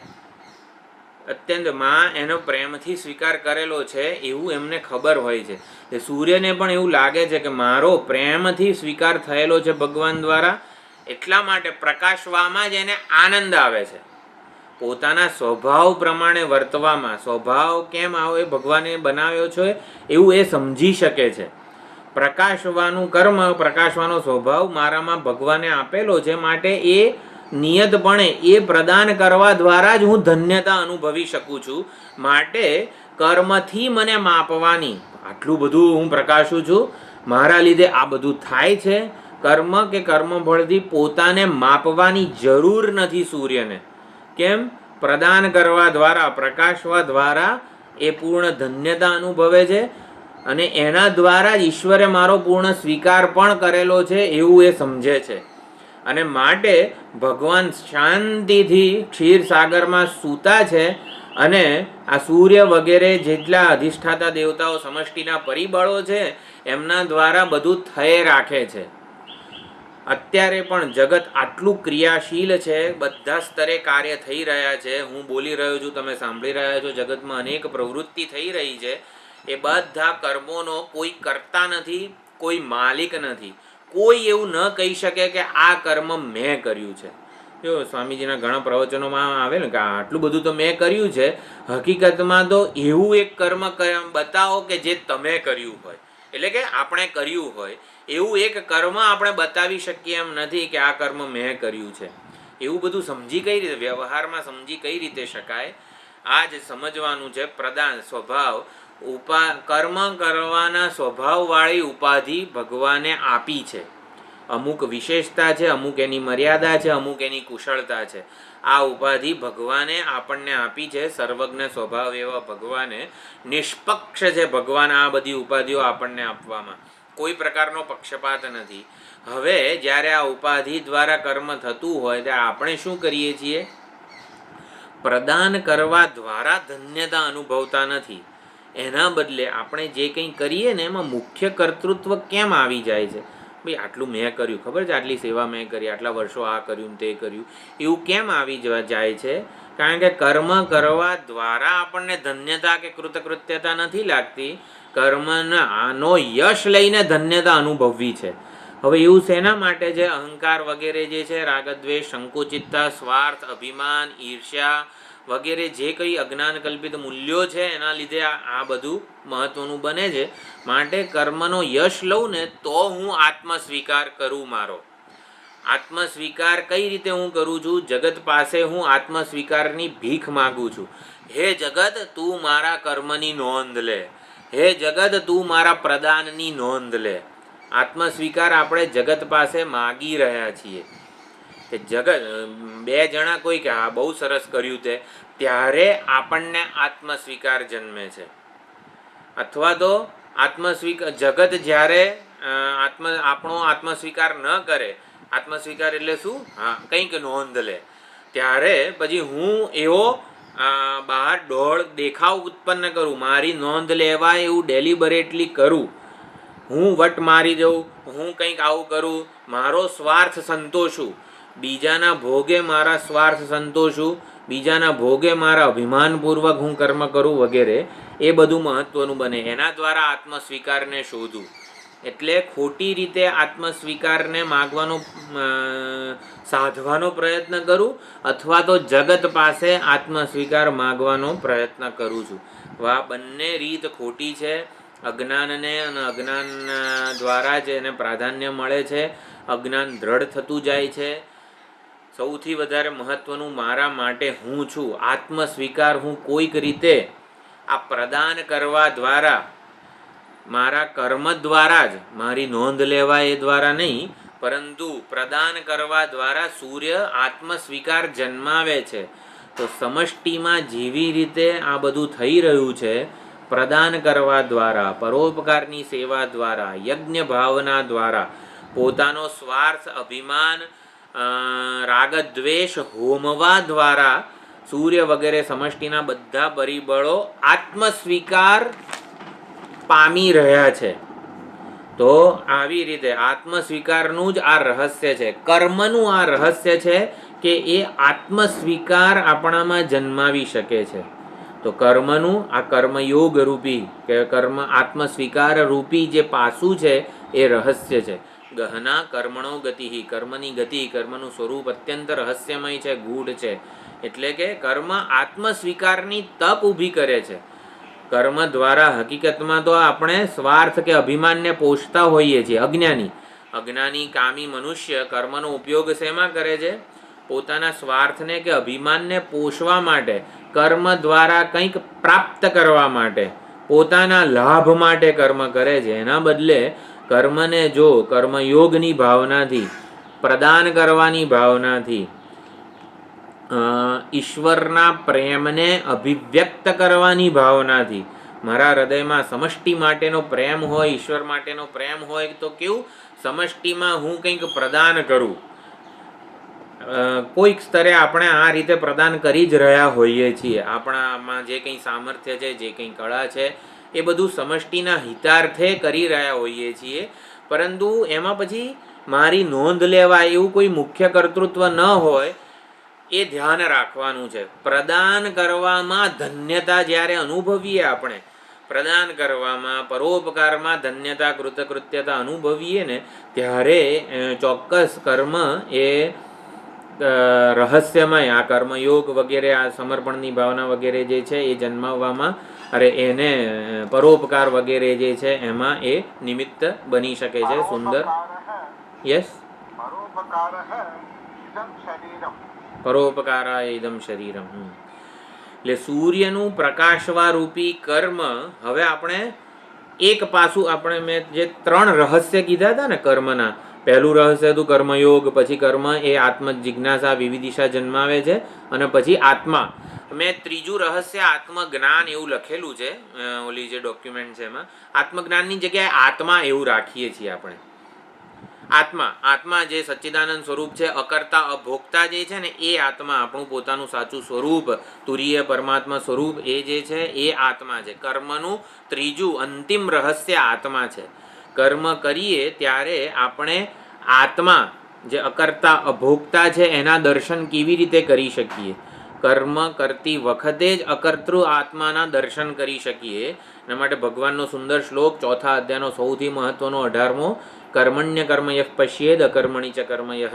અત્યંત માં એનો પ્રેમથી સ્વીકાર કરેલો છે એવું એમને ખબર હોય છે. સૂર્યને પણ એવું લાગે છે કે મારો પ્રેમથી સ્વીકાર થયેલો છે ભગવાન દ્વારા, એટલા માટે પ્રકાશવામાં જ એને આનંદ આવે છે. પોતાના સ્વભાવ પ્રમાણે વર્તવામાં, સ્વભાવ કેમ આવો એ ભગવાને બનાવ્યો છે એવું એ સમજી શકે છે. પ્રકાશવાનું કર્મ, પ્રકાશવાનો સ્વભાવ મારામાં ભગવાને આપેલો છે, માટે એ નિયતપણે એ પ્રદાન કરવા દ્વારા જ હું ધન્યતા અનુભવી શકું છું. માટે કર્મથી મને માપવાની, આટલું બધું હું પ્રકાશું છું, મારા લીધે આ બધું થાય છે, કર્મ કે કર્મફળથી પોતાને માપવાની જરૂર નથી સૂર્યને. કેમ? પ્રદાન કરવા દ્વારા, પ્રકાશવા દ્વારા એ પૂર્ણ ધન્યતા અનુભવે છે, અને એના દ્વારા જ ઈશ્વરે મારો પૂર્ણ સ્વીકાર પણ કરેલો છે એવું એ સમજે છે. અને માટે ભગવાન શાંતિથી ક્ષીરસાગરમાં સૂતા છે, અને આ સૂર્ય વગેરે જેટલા અધિષ્ઠાતા દેવતાઓ, સમષ્ટિના પરિબળો છે, એમના દ્વારા બધું થઈ રાખે છે. અત્યારે પણ જગત આટલું ક્રિયાશીલ છે, બધા સ્તરે કાર્ય થઈ રહ્યા છે. હું બોલી રહ્યો છું, તમે સાંભળી રહ્યા છો, જગતમાં અનેક પ્રવૃત્તિ થઈ રહી છે. એ બધા કર્મોનો કોઈ કરતા નથી, કોઈ માલિક નથી. કોઈ એવું ન કહી શકે કે આ કર્મ મેં કર્યું છે. જો સ્વામીજીના ઘણા પ્રવચનોમાં આવે ને કે આટલું બધું તો મેં કર્યું છે, હકીકતમાં તો એવું એક કર્મ બતાવો કે જે તમે કર્યું હોય, એટલે કે આપણે કર્યું હોય એવું એક કર્મ આપણે બતાવી શકીએ એમ નથી કે આ કર્મ મેં કર્યું છે. એવું બધું સમજી કઈ રીતે, વ્યવહારમાં સમજી કઈ રીતે શકાય? આ જ સમજવાનું છે. પ્રદાન સ્વભાવ કર્મ કરવાના સ્વભાવવાળી ઉપાધિ ભગવાને આપી છે. અમુક વિશેષતા છે, અમુક એની મર્યાદા છે, અમુક એની કુશળતા છે. આ ઉપાધિ ભગવાને આપણને આપી છે. સર્વજ્ઞ સ્વભાવ એવા ભગવાને નિષ્પક્ષ છે. ભગવાન આ બધી ઉપાધિઓ આપણને આપવામાં કોઈ પ્રકારનો પક્ષપાત નથી. હવે જ્યારે આ ઉપાધિ દ્વારા કર્મ થતું હોય ત્યારે આપણે શું કરીએ છીએ? પ્રદાન કરવા દ્વારા ધન્યતા અનુભવતા નથી. એના બદલે આપણે જે કંઈ કરીએ ને એમાં મુખ્ય કર્તૃત્વ કેમ આવી જાય છે? ભાઈ આટલું મેં કર્યું, ખબર છે, આટલી સેવા મેં કરી, આટલા વર્ષો આ કર્યું તે કર્યું, એવું કેમ આવી જાય છે? કારણ કે કર્મ કરવા દ્વારા આપણને ધન્યતા કે કૃતકૃત્યતા નથી લાગતી. કર્મનો યશ લઈને ધન્યતા અનુભવવી છે. હવે એવું શેના માટે છે? અહંકાર વગેરે જે છે, રાગદ્વેષ, સંકુચિતતા, સ્વાર્થ, અભિમાન, ઈર્ષ્યા વગેરે જે કંઈ અજ્ઞાન કલ્પિત મૂલ્યો છે એના લીધે આ બધું મહત્વનું બને છે. માટે કર્મનો યશ લઉં ને તો હું આત્મસ્વીકાર કરું. મારો આત્મસ્વીકાર કઈ રીતે હું કરું છું? જગત પાસે હું આત્મસ્વીકારની ભીખ માગું છું. હે જગત, તું મારા કર્મની નોંધ લે. હે જગત, તું મારા પ્રદાનની નોંધ લે. આત્મસ્વીકાર આપણે જગત પાસે માગી રહ્યા છીએ. કે જગત બે જણા કોઈ કે આ બહુ સરસ કર્યું તે, ત્યારે આપણને આત્મસ્વીકાર જન્મે છે. અથવા તો જગત જ્યારે આપણો આત્મસ્વીકાર ન કરે, આત્મસ્વીકાર એટલે શું? હા, કંઈક નોંધ લે, ત્યારે પછી હું એવો બહાર દેખાવ ઉત્પન્ન કરું, મારી નોંધ લેવાય એવું ડેલિબરેટલી કરું, હું વટ મારી જાઉં, હું કંઈક આવું કરું, મારો સ્વાર્થ સંતોષું, બીજાના ભોગે મારા સ્વાર્થ સંતોષું, બીજાના ભોગે મારા અભિમાનપૂર્વક હું કર્મ કરું વગેરે, એ બધું મહત્વનું બને. એના દ્વારા આત્મસ્વીકારને શોધું. એટલે ખોટી રીતે આત્મસ્વીકારને માગવાનો સાધવાનો પ્રયત્ન કરું, અથવા તો જગત પાસે આત્મસ્વીકાર માગવાનો પ્રયત્ન કરું છું. આ બંને રીત ખોટી છે. અજ્ઞાનને અને અજ્ઞાન દ્વારા જ એને પ્રાધાન્ય મળે છે. અજ્ઞાન દ્રઢ થતું જાય છે. સૌથી વધારે મહત્વનું મારા માટે હું છું. આત્મસ્વીકાર હું કોઈક રીતે આ પ્રદાન કરવા દ્વારા, મારા કર્મ દ્વારા જ, મારી નોંધ લેવાય એ દ્વારા નહીં, પરંતુ પ્રદાન કરવા દ્વારા સૂર્ય આત્મસ્વીકાર જન્માવે છે. તો સમષ્ટિમાં જેવી રીતે આ બધું થઈ રહ્યું છે, પ્રદાન કરવા દ્વારા, પરોપકારની સેવા દ્વારા, યજ્ઞ ભાવના દ્વારા, પોતાનો સ્વાર્થ, અભિમાન, રાગદ્વેષ હોમવા દ્વારા સૂર્ય વગેરે સમષ્ટિના બધા પરિબળો આત્મસ્વીકાર પામી રહ્યા છે. તો આવી રીતે આત્મસ્વીકારનું જ આ રહસ્ય છે. કર્મનું આ રહસ્ય છે કે એ આત્મસ્વીકાર આપણામાં જન્માવી શકે છે. તો કર્મનું આ કર્મયોગ રૂપી કે કર્મ આત્મસ્વીકાર રૂપી જે પાસું છે એ રહસ્ય છે. ગહના કર્મણો ગતિ, કર્મની ગતિ, કર્મનું સ્વરૂપ અત્યંત રહસ્યમય છે, ગૂઢ છે. એટલે કે કર્મ આત્મસ્વીકારની તક ઊભી કરે છે. કર્મ દ્વારા હકીકતમાં તો આપણે સ્વાર્થ કે અભિમાનને પોષતા હોઈએ છીએ. અજ્ઞાની કામી મનુષ્ય કર્મનો ઉપયોગ શેમાં કરે છે? પોતાના સ્વાર્થને કે અભિમાનને પોષવા માટે, કર્મ દ્વારા કંઈક પ્રાપ્ત કરવા માટે, પોતાના લાભ માટે કર્મ કરે છે. એના બદલે કર્મને જો કર્મયોગની ભાવનાથી, પ્રદાન કરવાની ભાવનાથી, ઈશ્વરના પ્રેમને અભિવ્યક્ત કરવાની ભાવનાથી, મારા હૃદયમાં સમષ્ટિ માટેનો પ્રેમ હોય, ઈશ્વર માટેનો પ્રેમ હોય, તો કેવું સમષ્ટિમાં હું કંઈક પ્રદાન કરું. કોઈક સ્તરે આપણે આ રીતે પ્રદાન કરી જ રહ્યા હોઈએ છીએ. આપણામાં જે કંઈ સામર્થ્ય છે, જે કંઈ કળા છે, એ બધું સમષ્ટિના હિતાર્થે કરી રહ્યા હોઈએ છીએ. પરંતુ એમાં પછી મારી નોંધ લેવાય એવું કોઈ મુખ્ય કર્તૃત્વ ન હોય, એ ધ્યાન રાખવાનું છે. પ્રદાન કરવામાં ધન્યતા જ્યારે અનુભવીએ, આપણે પ્રદાન કરવામાં, પરોપકારમાં ધન્યતા, કૃતકૃત્યતા અનુભવીએ ને, ત્યારે ચોક્કસ કર્મ એ રહસ્યમય, આ કર્મયોગ વગેરે, આ સમર્પણની ભાવના વગેરે જે છે એ જન્માવવામાં, એને પરોપકાર વગેરે જે છે એમાં એ નિમિત્ત બની શકે છે. સુંદર. યસ, પરોપકારાય ઇદમ શરીરમ. એટલે સૂર્યનું પ્રકાશવા રૂપી કર્મ. હવે આપણે એક પાસું, આપણે મેં જે 3 રહસ્ય કીધા હતા ને કર્મના, પહેલું રહસ્ય હતું કર્મયોગ, પછી કર્મ એ આત્મ જિજ્ઞાસા વિવિધિશા જન્માવે છે, અને પછી આત્મા. મેં ત્રીજું રહસ્ય આત્મજ્ઞાન એવું લખેલું છે, ઓલી જે ડોક્યુમેન્ટ છે એમાં. આત્મજ્ઞાનની જગ્યાએ આત્મા એવું રાખીએ છીએ આપણે. આત્મા જે સચ્ચિદાનંદ સ્વરૂપ છે, અકર્તા અભોક્તા જે છે ને, એ આત્મા આપણું પોતાનું સાચું સ્વરૂપ, તુરીય પરમાત્મા સ્વરૂપ, એ જે છે એ આત્મા છે. કર્મનું ત્રીજું અંતિમ રહસ્ય આત્મા છે. કર્મ કરીએ ત્યારે આપણે આત્મા જે અકર્તા અભોક્તા છે એના દર્શન કેવી રીતે કરી શકીએ? કર્મ કરતી વખતે જ અકર્તૃ આત્માના દર્શન કરી શકીએ. એના માટે ભગવાનનો સુંદર શ્લોક 4થા અધ્યાયનો સૌથી મહત્વનો 18મો, કર્મણ્ય કર્મયઃ પશ્યેદ અકર્મણિ ચ કર્મયઃ.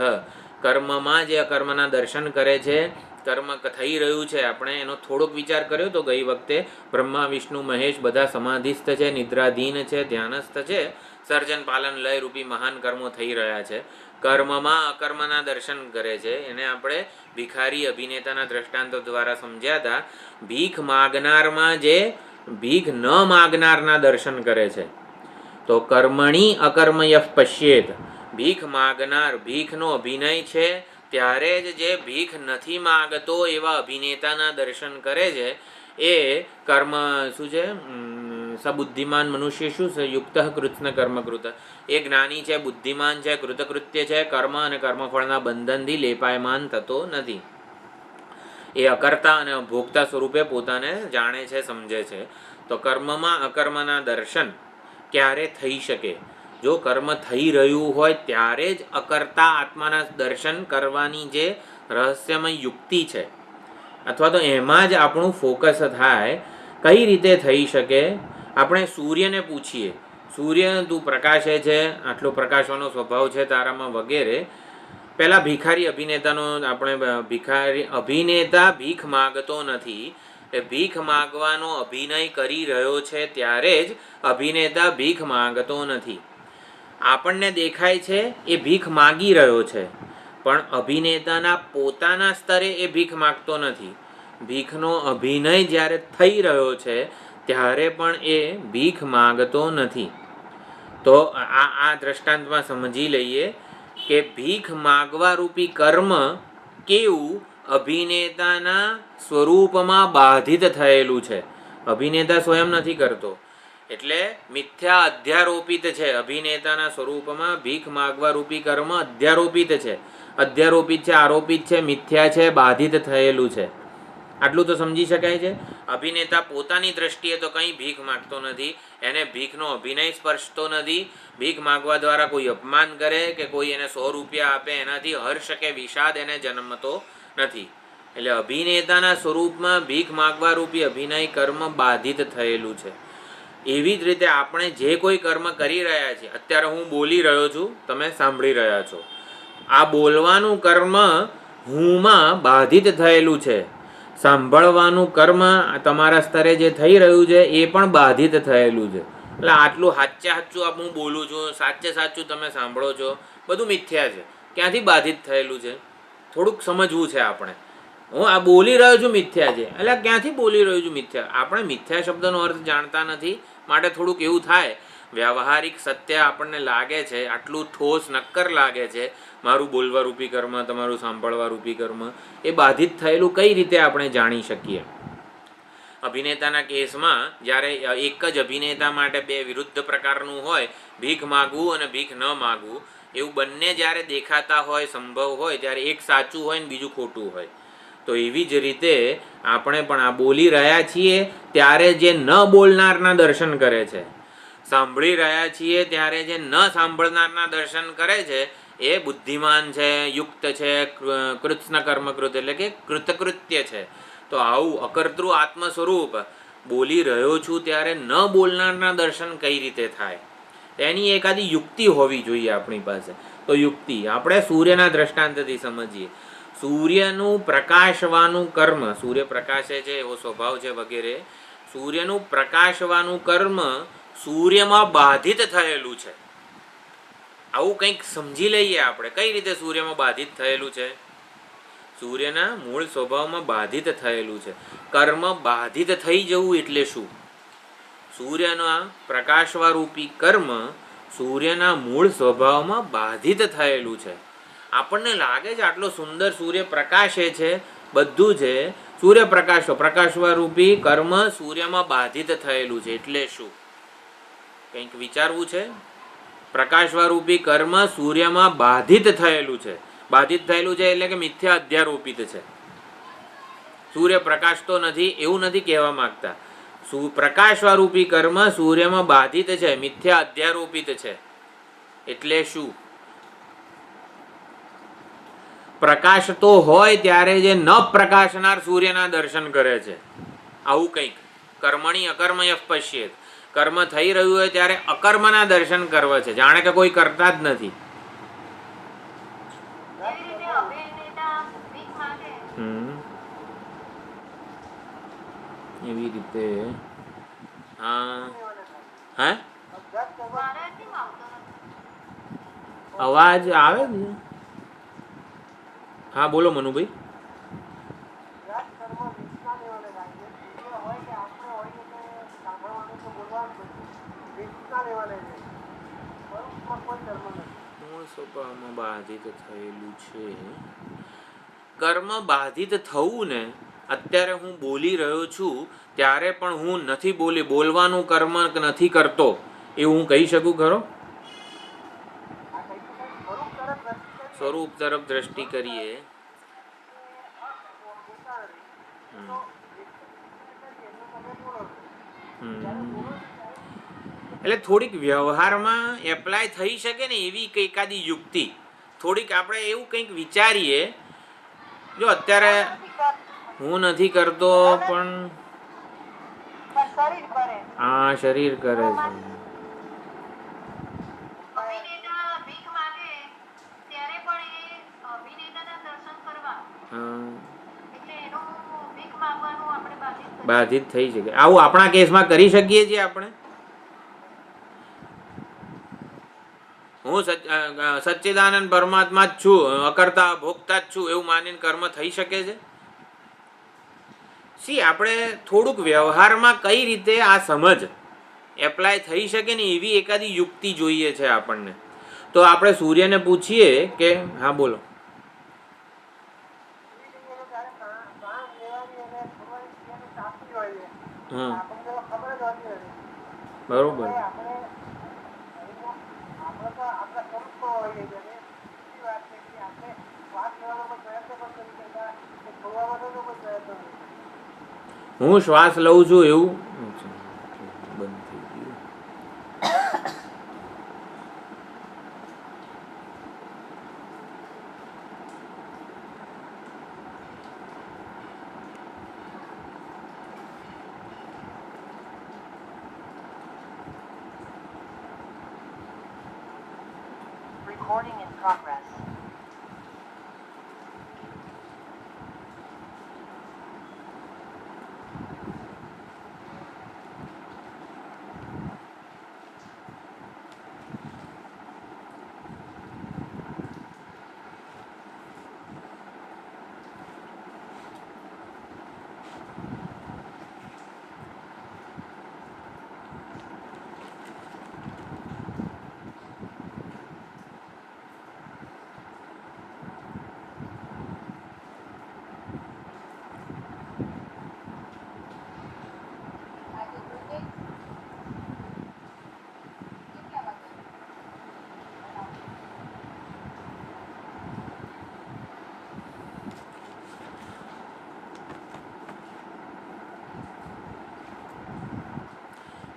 કર્મમાં જે અકર્મના દર્શન કરે છે, કર્મ થઈ રહ્યું છે, આપણે એનો થોડોક વિચાર કર્યો તો ગઈ વખતે. બ્રહ્મા વિષ્ણુ મહેશ બધા સમાધિસ્થ છે, નિદ્રાધીન છે, ધ્યાનસ્થ છે, સર્જન પાલન લય રૂપી મહાન કર્મો થઈ રહ્યા છે. કર્મમાં અકર્મના દર્શન કરે છે. એને આપણે ભિખારી અભિનેતાના દ્રષ્ટાંતો દ્વારા સમજ્યા હતા. ભીખ માગનારમાં જે ભીખ ન માગનારના દર્શન કરે છે, તો કર્મણી અકર્મયઃ પશ્યેત. ભીખ માગનાર, ભીખનો અભિનય છે, ત્યારે જ જે ભીખ નથી માગતો એવા અભિનેતાના દર્શન કરે છે. એ કર્મ શું છે? સબુદ્ધિમાન મનુષ્ય શું છે? યુક્ત કૃત્ન કર્મકૃત. એ જ્ઞાની છે, બુદ્ધિમાન છે, કૃતકૃત્ય છે, કર્મ અને કર્મફળના બંધનથી લેપાયમાન થતો નથી. એ અકર્તા અને ભોગતા સ્વરૂપે પોતાને જાણે છે, સમજે છે. તો કર્મમાં અકર્મના દર્શન ક્યારે થઈ શકે? જો કર્મ થઈ રહ્યું હોય ત્યારે જ અકર્તા આત્માના દર્શન કરવાની જે રહસ્યમય યુક્તિ છે, અથવા તો એમાં જ આપણું ફોકસ થાય. કઈ રીતે થઈ શકે? આપણે સૂર્યને પૂછીએ, સૂર્ય તું પ્રકાશે છે, આટલો પ્રકાશવાનો સ્વભાવ છે તારામાં વગેરે. પહેલાં ભિખારી અભિનેતાનો આપણે અભિનેતા ભીખ માગતો નથી. એ ભીખ માગવાનો અભિનય કરી રહ્યો છે ત્યારે જ અભિનેતા ભીખ માગતો નથી. આપણને દેખાય છે એ ભીખ માગી રહ્યો છે, પણ અભિનેતાના પોતાના સ્તરે એ ભીખ માગતો નથી. ભીખનો અભિનય જ્યારે થઈ રહ્યો છે ત્યારે પણ એ ભીખ માગતો નથી. તો આ દ્રષ્ટાંતમાં સમજી લઈએ કે ભીખ માગવા રૂપી કર્મ કેવું અભિનેતાના સ્વરૂપમાં બાધિત થયેલું છે. અભિનેતા સ્વયં નથી કરતો, એટલે મિથ્યા અધ્યારોપિત છે. અભિનેતાના સ્વરૂપમાં ભીખ માગવા રૂપી કર્મ અધ્યારોપિત છે. અધ્યારોપિત છે, આરોપિત છે, મિથ્યા છે, બાધિત થયેલું છે. આટલું તો સમજી શકાય છે. અભિનેતા પોતાની દ્રષ્ટિએ તો કંઈ ભીખ માગતો નથી, એને ભીખનો અભિનય સ્પર્શતો નથી. ભીખ માગવા દ્વારા કોઈ અપમાન કરે કે કોઈ એને 100 રૂપિયા આપે એનાથી હર્ષ કે વિષાદ એને જન્મતો નથી. એટલે અભિનેતાના સ્વરૂપમાં ભીખ માગવા રૂપી અભિનય કર્મ બાધિત થયેલું છે. એવી જ રીતે આપણે જે કોઈ કર્મ કરી રહ્યા છીએ, અત્યારે હું બોલી રહ્યો છું, તમે સાંભળી રહ્યા છો, આ બોલવાનું કર્મ હુંમાં બાધિત થયેલું છે. સાંભળવાનું કર્મ તમારા સ્તરે જે થઈ રહ્યું છે એ પણ બાધિત થયેલું છે. એટલે આટલું સાચું હું બોલું છું, સાચું તમે સાંભળો છો, બધું મિથ્યા છે. ક્યાંથી બાધિત થયેલું છે? થોડુંક સમજવું છે આપણે. હું આ બોલી રહ્યો છું મિથ્યા છે, એટલે ક્યાંથી બોલી રહ્યો છું મિથ્યા? આપણે મિથ્યા શબ્દનો અર્થ જાણતા નથી, માટે થોડુંક એવું થાય. વ્યવહારિક સત્ય આપણને લાગે છે, આટલું ઠોસ નક્કર લાગે છે, મારું બોલવા રૂપી કર્મ, તમારું સાંભળવા રૂપી કર્મ એ બાધિત થયેલું કઈ રીતે આપણે જાણી શકીએ? અભિનેતાના કેસમાં જ્યારે એક જ અભિનેતા માટે 2 વિરુદ્ધ પ્રકારનું હોય, ભીખ માગવું અને ભીખ ન માગવું, એવું બંને જ્યારે દેખાતા હોય, સંભવ હોય, ત્યારે એક સાચું હોય ને બીજું ખોટું હોય. તો એવી જ રીતે આપણે પણ આ બોલી રહ્યા છીએ ત્યારે જે ન બોલનારના દર્શન કરે છે, સાંભળી રહ્યા છીએ ત્યારે જે ન સાંભળનારના દર્શન કરે છે, એ બુદ્ધિમાન છે, યુક્ત છે, કૃત્ન કર્મકૃત એટલે કે કૃતકૃત્ય છે. તો આવું અકર્તૃ આત્મ સ્વરૂપ બોલી રહ્યો છું ત્યારે ન બોલનારના દર્શન કઈ રીતે થાય? એની એકાદી યુક્તિ હોવી જોઈએ આપણી પાસે. તો યુક્તિ આપણે સૂર્યના દ્રષ્ટાંતથી સમજીએ. સૂર્યનું પ્રકાશવાનું કર્મ, સૂર્ય પ્રકાશે છે એવો સ્વભાવ છે વગેરે, સૂર્યનું પ્રકાશવાનું કર્મ સૂર્યમાં બાધિત થયેલું છે. આવું કંઈક સમજી લઈએ આપણે, કઈ રીતે સૂર્યમાં બાધિત થયેલું છે. સૂર્યના મૂળ સ્વભાવમાં બાધિત થયેલું છે. કર્મ બાધિત થઈ જવું એટલે શું? સૂર્યના પ્રકાશવારૂપી કર્મ સૂર્યના મૂળ સ્વભાવમાં બાધિત થયેલું છે. આપણને લાગે છે આટલો સુંદર સૂર્ય પ્રકાશે છે, બધું છે, સૂર્યપ્રકાશ પ્રકાશવારૂપી કર્મ સૂર્યમાં બાધિત થયેલું છે એટલે શું? કંઈક વિચારવું છે. પ્રકાશવારૂપી કર્મ સૂર્યમાં બાધિત થયેલું છે. બાધિત થયેલું છે એટલે કે મિથ્યા અધ્યારોપિત છે. સૂર્ય પ્રકાશતો નથી એવું નથી કહેવા માંગતા. પ્રકાશવારૂપી કર્મ સૂર્યમાં બાધિત છે, મિથ્યા અધ્યારોપિત છે એટલે શું? પ્રકાશ તો હોય ત્યારે જે ન પ્રકાશનાર સૂર્યના દર્શન કરે છે, આવું કંઈક. કર્મણી અકર્મય પશ્યેત, કર્મ થઈ રહ્યું હોય ત્યારે અકર્મના દર્શન કરવા છે, જાણે કે કોઈ કરતા જ નથી. એવી રીતે હા હે અવાજ આવે છે? હા બોલો મનુભાઈ. મૂળ સ્વભાવમાં બાધિત થયેલું છે. કર્મ બાધિત થવું ને, અત્યારે હું બોલી રહ્યો છું ત્યારે પણ હું નથી બોલવાનું કર્મ નથી કરતો એવું હું કહી શકું ખરો? સ્વરૂપ તરફ દ્રષ્ટિ કરીએ એટલે થોડીક વ્યવહારમાં એપ્લાય થઈ શકે ને એવી એકાદી યુક્તિ, થોડીક આપણે એવું કંઈક વિચારીએ. જો અત્યારે હું નથી કરતો પણ હા શરીર કરે છે. બાધિત થઈ શકે. આવું આપણા કેસમાં કરી શકીએ છીએ આપણે. હું સચ્ચિદાનંદ પરમાત્મા જ છું, અકર્તા ભોગતા જ છું એવું માનીને કર્મ થઈ શકે છે? આપણે થોડુંક વ્યવહારમાં કઈ રીતે આ સમજ એપ્લાય થઈ શકે ને એવી એકાદી યુક્તિ જોઈએ છે આપણને. તો આપણે સૂર્યને પૂછીએ કે હા બોલો. બરોબર. હું શ્વાસ લઉં છું એવું બંધ થઈ ગયું. Recording in progress.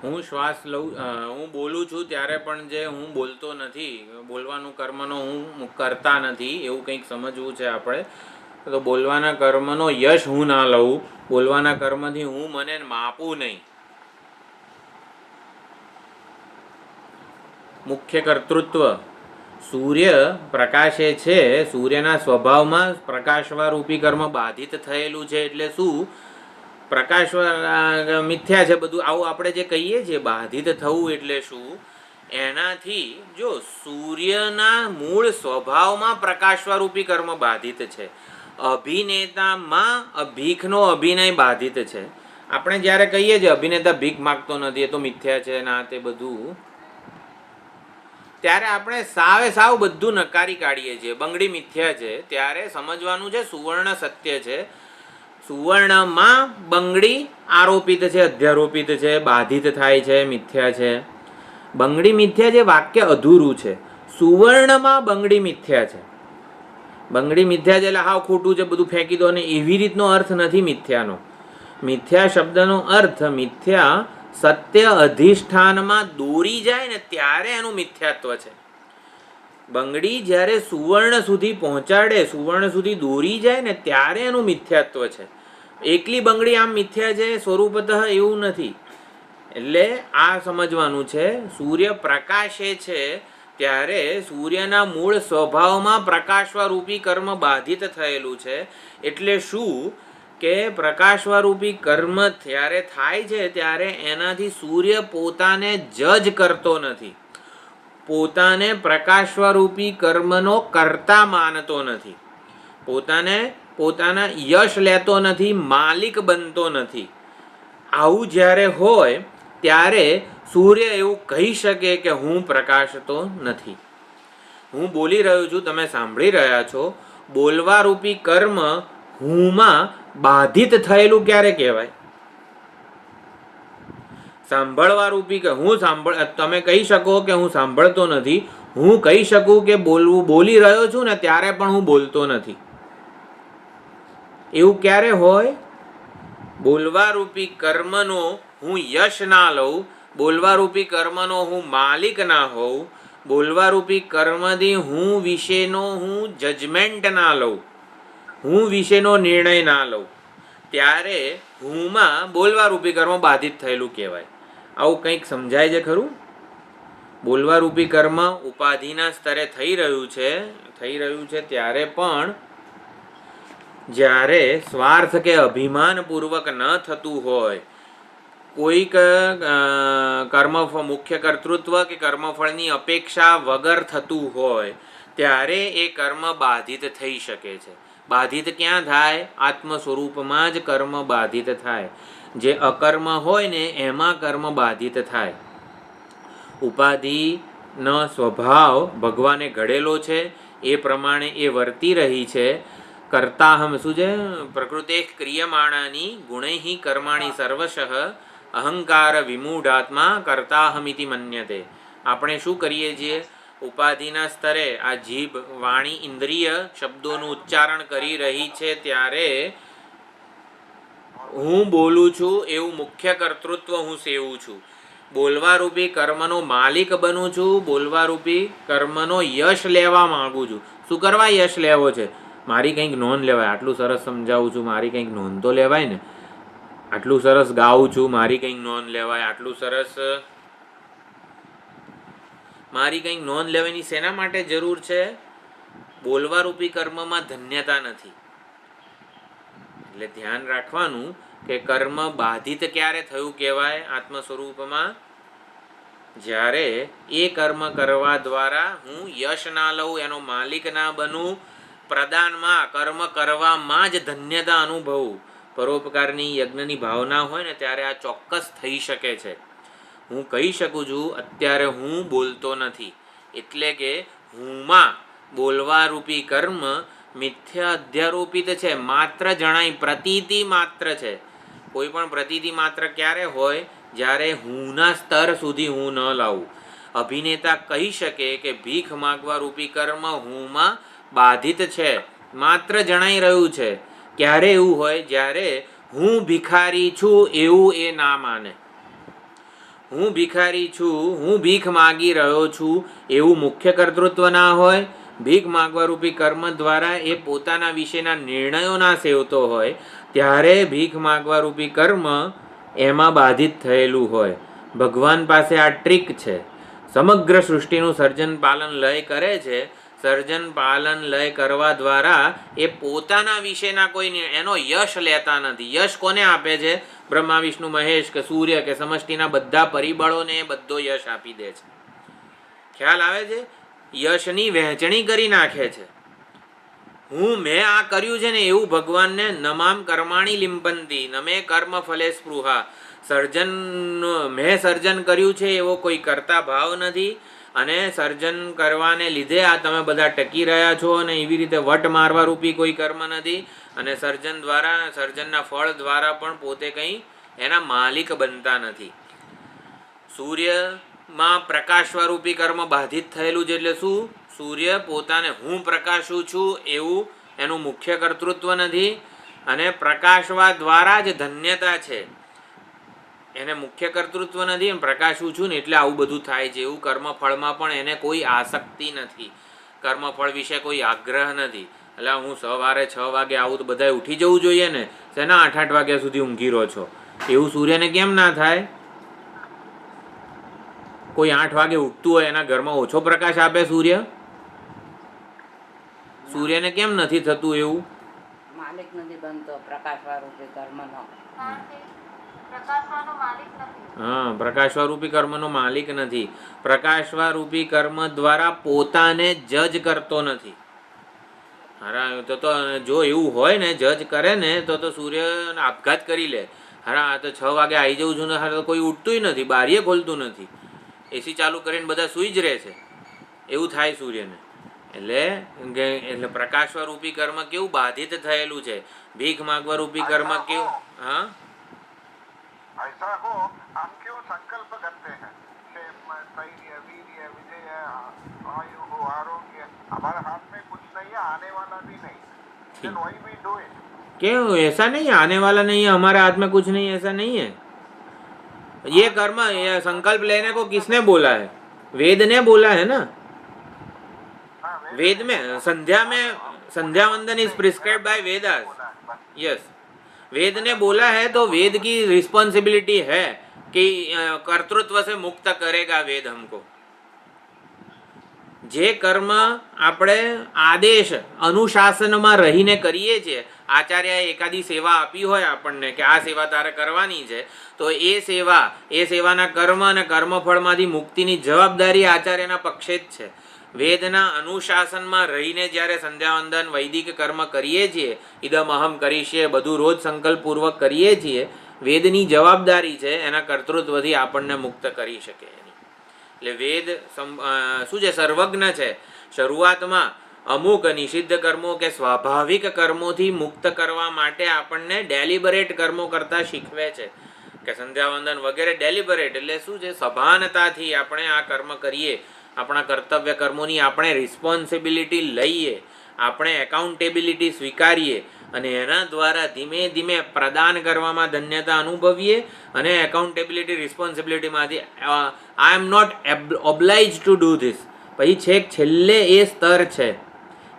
હું શ્વાસ લઉં, હું બોલું છું ત્યારે પણ જે હું બોલતો નથી, બોલવાનું કર્મનો હું કરતા નથી એવું કંઈક સમજવું છે આપણે. તો બોલવાના કર્મનો યશ હું ના લઉં, બોલવાના કર્મથી હું મને માપું નહીં. મુખ્ય કર્તૃત્વ સૂર્ય પ્રકાશે છે, સૂર્યના સ્વભાવમાં પ્રકાશવારૂપી કર્મ બાધિત થયેલું છે એટલે શું? પ્રકાશ મિથ્યા છે બધું આવું આપણે જે કહીએ છીએ બાધિત થવું એટલે શું? એનાથી જો સૂર્યના મૂળ સ્વભાવમાં પ્રકાશવારૂપી કર્મ બાધિત છે અભિનેતામાં ભીખનો અભિનય બાધિત છે. આપણે જ્યારે કહીએ છીએ અભિનેતા ભીખ માગતો નથી, એ તો મિથ્યા છે ના તે બધું, ત્યારે આપણે સાવ બધું નકારી કાઢીએ છીએ. બંગડી મિથ્યા છે ત્યારે સમજવાનું છે સુવર્ણ સત્ય છે. સુવર્ણમાં બંગડી આરોપિત છે, અધ્યારોપિત છે, બાધિત થાય છે, મિથ્યા છે. બંગડી મિથ્યા છે વાક્ય અધૂરું છે. સુવર્ણમાં બંગડી મિથ્યા છે. બંગડી મિથ્યા છે એટલે હાવ ખોટું છે, બધું ફેંકી દો, અને એવી રીતનો અર્થ નથી મિથ્યાનો. મિથ્યા શબ્દનો અર્થ મિથ્યા સત્ય અધિષ્ઠાનમાં દોરી જાય ને ત્યારે એનું મિથ્યાત્વ છે. બંગડી જ્યારે સુવર્ણ સુધી પહોંચાડે, સુવર્ણ સુધી દોરી જાય ને ત્યારે એનું મિથ્યાત્વ છે. એકલી બંગડી આમ મિથ્યા છે સ્વરૂપતઃ એવું નથી. એટલે આ સમજવાનું છે. સૂર્ય પ્રકાશે છે ત્યારે સૂર્યના મૂળ સ્વભાવમાં પ્રકાશવારૂપી કર્મ બાધિત થયેલું છે. એટલે શું કે પ્રકાશવારૂપી કર્મ જ્યારે થાય છે ત્યારે એનાથી સૂર્ય પોતાને જજ કરતો નથી, પોતાને પ્રકાશવારૂપી કર્મનો કર્તા માનતો નથી, પોતાના યશ લેતો નથી, માલિક બનતો નથી. આવું જ્યારે હોય ત્યારે સૂર્ય એવું કહી શકે કે હું પ્રકાશતો નથી. હું બોલી રહ્યો છું, તમે સાંભળી રહ્યા છો. બોલવારૂપી કર્મ હુંમાં બાધિત થયેલું ક્યારે કહેવાય? સાંભળવારૂપી કે હું તમે કહી શકો કે હું સાંભળતો નથી, હું કહી શકું કે બોલી રહ્યો છું ને ત્યારે પણ હું બોલતો નથી. એવું ક્યારે હોય? બોલવારૂપી કર્મનો હું યશ ના લઉં, બોલવારૂપી કર્મનો હું માલિક ના હોઉં, બોલવારૂપી કર્મથી હું વિશેનો હું જજમેન્ટ ના લઉં, હું વિશેનો નિર્ણય ના લઉં, ત્યારે હુંમાં બોલવારૂપી કર્મ બાધિત થયેલું કહેવાય. આવું કંઈક સમજાય છે ખરું? બોલવારૂપી કર્મ ઉપાધિના સ્તરે થઈ રહ્યું છે ત્યારે પણ જ્યારે સ્વાર્થ કે અભિમાનપૂર્વક ન થતું હોય, કોઈક મુખ્ય કર્તૃત્વ કે કર્મફળની અપેક્ષા વગર થતું હોય ત્યારે એ કર્મ બાધિત થઈ શકે છે. બાધિત ક્યાં થાય? આત્મ સ્વરૂપમાં જ કર્મ બાધિત થાય. જે અકર્મ હોય ને એમાં કર્મ બાધિત થાય. ઉપાધિનો સ્વભાવ ભગવાને ઘડેલો છે, એ પ્રમાણે એ વર્તી રહી છે. કર્તાહમ શું છે? પ્રકૃતે ક્રિયમાણાની ગુણૈ કર્માણી સર્વશઃ અહંકાર વિમૂઢાત્મા કર્તાહમિતિ મન્યતે. આપણે શું કરીએ છીએ? ઉપાધિના સ્તરે આ જીભ, વાણી, ઇન્દ્રિય શબ્દોનું ઉચ્ચારણ કરી રહી છે ત્યારે હું બોલું છું એવું મુખ્ય કર્તૃત્વ હું સેવું છું. બોલવારૂપી કર્મનો માલિક બનું છું, બોલવારૂપી કર્મનો યશ લેવા માંગુ છું. શું કરવા યશ લેવો છે? મારી કંઈક નોંધ લેવાય. આટલું સરસ સમજાવું છું, મારી કંઈક નોંધ તો લેવાય ને. આટલું સરસ ગાઉં છું, મારી કંઈક નોંધ લેવાય. આટલું સરસ મારી કંઈક નોંધ લેવાની શેના માટે જરૂર છે? બોલવારૂપી કર્મમાં ધન્યતા નથી. એટલે ધ્યાન રાખવાનું કે કર્મ બાધિત ક્યારે થયું કહેવાય આત્મ સ્વરૂપમાં? જ્યારે એ કર્મ કરવા દ્વારા હું યશ ના લઉં, એનો માલિક ના બનું, પ્રદાનમાં કર્મ કરવામાં જ ધન્યતા અનુભવું, પરોપકારની યજ્ઞની ભાવના હોય ને ત્યારે આ ચોક્કસ થઈ શકે છે. હું કહી શકું છું અત્યારે હું બોલતો નથી, એટલે કે હુંમાં બોલવારૂપી કર્મ મિથ્યા અધ્યારોપિત છે. માત્ર જણાય, પ્રતીતિ માત્ર છે. કોઈ પણ પ્રતીતિ માત્ર ક્યારે હોય? જ્યારે હુંના સ્તર સુધી હું ન લાવું. અભિનેતા કહી શકે કે ભીખ માગવા રૂપી કર્મ હુંમાં બાધિત છે, માત્ર જણાઈ રહ્યું છે. ક્યારે એવું હોય? જ્યારે હું ભિખારી છું એવું એ ના માને. હું ભિખારી છું, હું ભીખ માગી રહ્યો છું એવું મુખ્ય કર્તૃત્વ ના હોય. ભીખ માગવારૂપી કર્મ દ્વારા એ પોતાના વિશેના નિર્ણયો ના સેવતો હોય ત્યારે ભીખ માગવારૂપી કર્મ એમાં બાધિત થયેલું હોય. ભગવાન પાસે આ ટ્રીક છે. સમગ્ર સૃષ્ટિનું સર્જન પાલન લય કરે છે. સર્જન પાલન લય કરવા દ્વારા એ પોતાના વિશેના કોઈ એનો યશ લેતા નથી. યશ કોને આપે છે? બ્રહ્મા, વિષ્ણુ, મહેશ કે સૂર્ય કે સમષ્ટિના બધા પરિબળોને બધો યશ આપી દે છે. ખ્યાલ આવે છે? યશની વહેંચણી કરી નાખે છે. મેં આ કર્યું છે ને એવું ભગવાનને નમામ કર્માણી લિંપંતી નમે કર્મ ફલે સ્પૃહા. મેં સર્જન કર્યું છે એવો કોઈ કરતા ભાવ નથી, અને સર્જન કરવાને લીધે આ તમે બધા ટકી રહ્યા છો, અને એવી રીતે વટ મારવા રૂપી કોઈ કર્મ નથી, અને સર્જનના ફળ દ્વારા પણ પોતે કંઈ એના માલિક બનતા નથી. સૂર્યમાં પ્રકાશવારૂપી કર્મ બાધિત થયેલું છે, એટલે શું? સૂર્ય પોતાને હું પ્રકાશું છું એવું એનું મુખ્ય કર્તૃત્વ નથી, અને પ્રકાશવા દ્વારા જ ધન્યતા છે, એને મુખ્ય કર્તૃત્વ નથી, અને પ્રકાશું છું ને એટલે આવું બધું થાય છે એવું. કર્મફળમાં પણ એને કોઈ આસક્તિ નથી, કર્મફળ વિશે કોઈ આગ્રહ નથી. એટલે હું સવારે 6 વાગે આવું તો બધાએ ઉઠી જવું જોઈએ ને, શેના 8-8 વાગ્યા સુધી ઊંઘી રહો છો? એવું સૂર્યને કેમ ના થાય? કોઈ 8 વાગે ઉઠતું હોય એના ઘરમાં ઓછો પ્રકાશ આપે સૂર્યને કેમ નથી થતું એવું? માલિક નથી બનતો પ્રકાશવાળું કર્મનો. હા, પ્રકાશવારૂપી કર્મનો માલિક નથી. પ્રકાશવારૂપી કર્મ દ્વારા પોતાને જજ કરતો નથી. તો જો એવું હોય ને, જજ કરે ને તો સૂર્ય આપઘાત કરી લે. આ તો 6 વાગે આવી જવું છું ને, તો કોઈ ઉઠતું નથી, બારીએ ખોલતું નથી, એસી ચાલુ કરીને બધા સૂઈ જ રહે છે, એવું થાય સૂર્યને. એટલે પ્રકાશવારૂપી કર્મ કેવું બાધિત થયેલું છે, ભીખ માગવા રૂપી કર્મ કેવું. હા, ऐसा हो, हम क्यों संकल्प करते हैं कि स्थैर्य, वीर्य, विजय, आयु हो, आरोग्य, हमारे हाथ में कुछ नहीं है, आने वाला भी नहीं, then why we do it? क्यों? ऐसा नहीं है, आने वाला नहीं है, हमारे हाथ में कुछ नहीं, ऐसा नहीं है. ये कर्म, ये संकल्प लेने को किसने बोला है? वेद ने बोला है ना. वेद में Sandhya Vandan is prescribed by Vedas. Yes, वेद ने बोला है तो वेद की रिस्पॉन्सिबिलिटी है कि कर्तृत्व से मुक्त करेगा वेद हमको. જે કર્મ આપણે આદેશ અનુશાસનમાં રહીને કરીએ છીએ, આચાર્યએ એકાદી સેવા આપી હોય આપણને કે આ સેવા તારે કરવાની છે, તો એ સેવાના કર્મ અને કર્મફળમાંથી મુક્તિની જવાબદારી આચાર્યના પક્ષે જ છે. વેદના અનુશાસનમાં રહીને જ્યારે સંધ્યાવંદન વૈદિક કર્મ કરીએ છીએ, ઇદમ અહમ કરીશીએ, બધું રોજ સંકલ્પપૂર્વક કરીએ છીએ, વેદની જવાબદારી છે એના કર્તૃત્વથી આપણને મુક્ત કરી શકે. એટલે વેદ શું છે? સર્વજ્ઞ છે. શરૂઆતમાં અમુક નિષિદ્ધ કર્મો કે સ્વાભાવિક કર્મોથી મુક્ત કરવા માટે આપણને ડેલિબરેટ કર્મો કરતા શીખવે છે કે સંધ્યાવંદન વગેરે ડેલિબરેટ એટલે શું છે? સભાનતાથી આપણે આ કર્મ કરીએ, આપણા કર્તવ્ય કર્મોની આપણે રિસ્પોન્સિબિલિટી લઈએ, આપણે એકાઉન્ટેબિલિટી સ્વીકારીએ, અને એના દ્વારા ધીમે ધીમે પ્રદાન કરવામાં ધન્યતા અનુભવીએ, અને એકાઉન્ટેબિલિટી રિસ્પોન્સિબિલિટીમાંથી I am not obliged to do this. પછી છેલ્લે એ સ્તર છે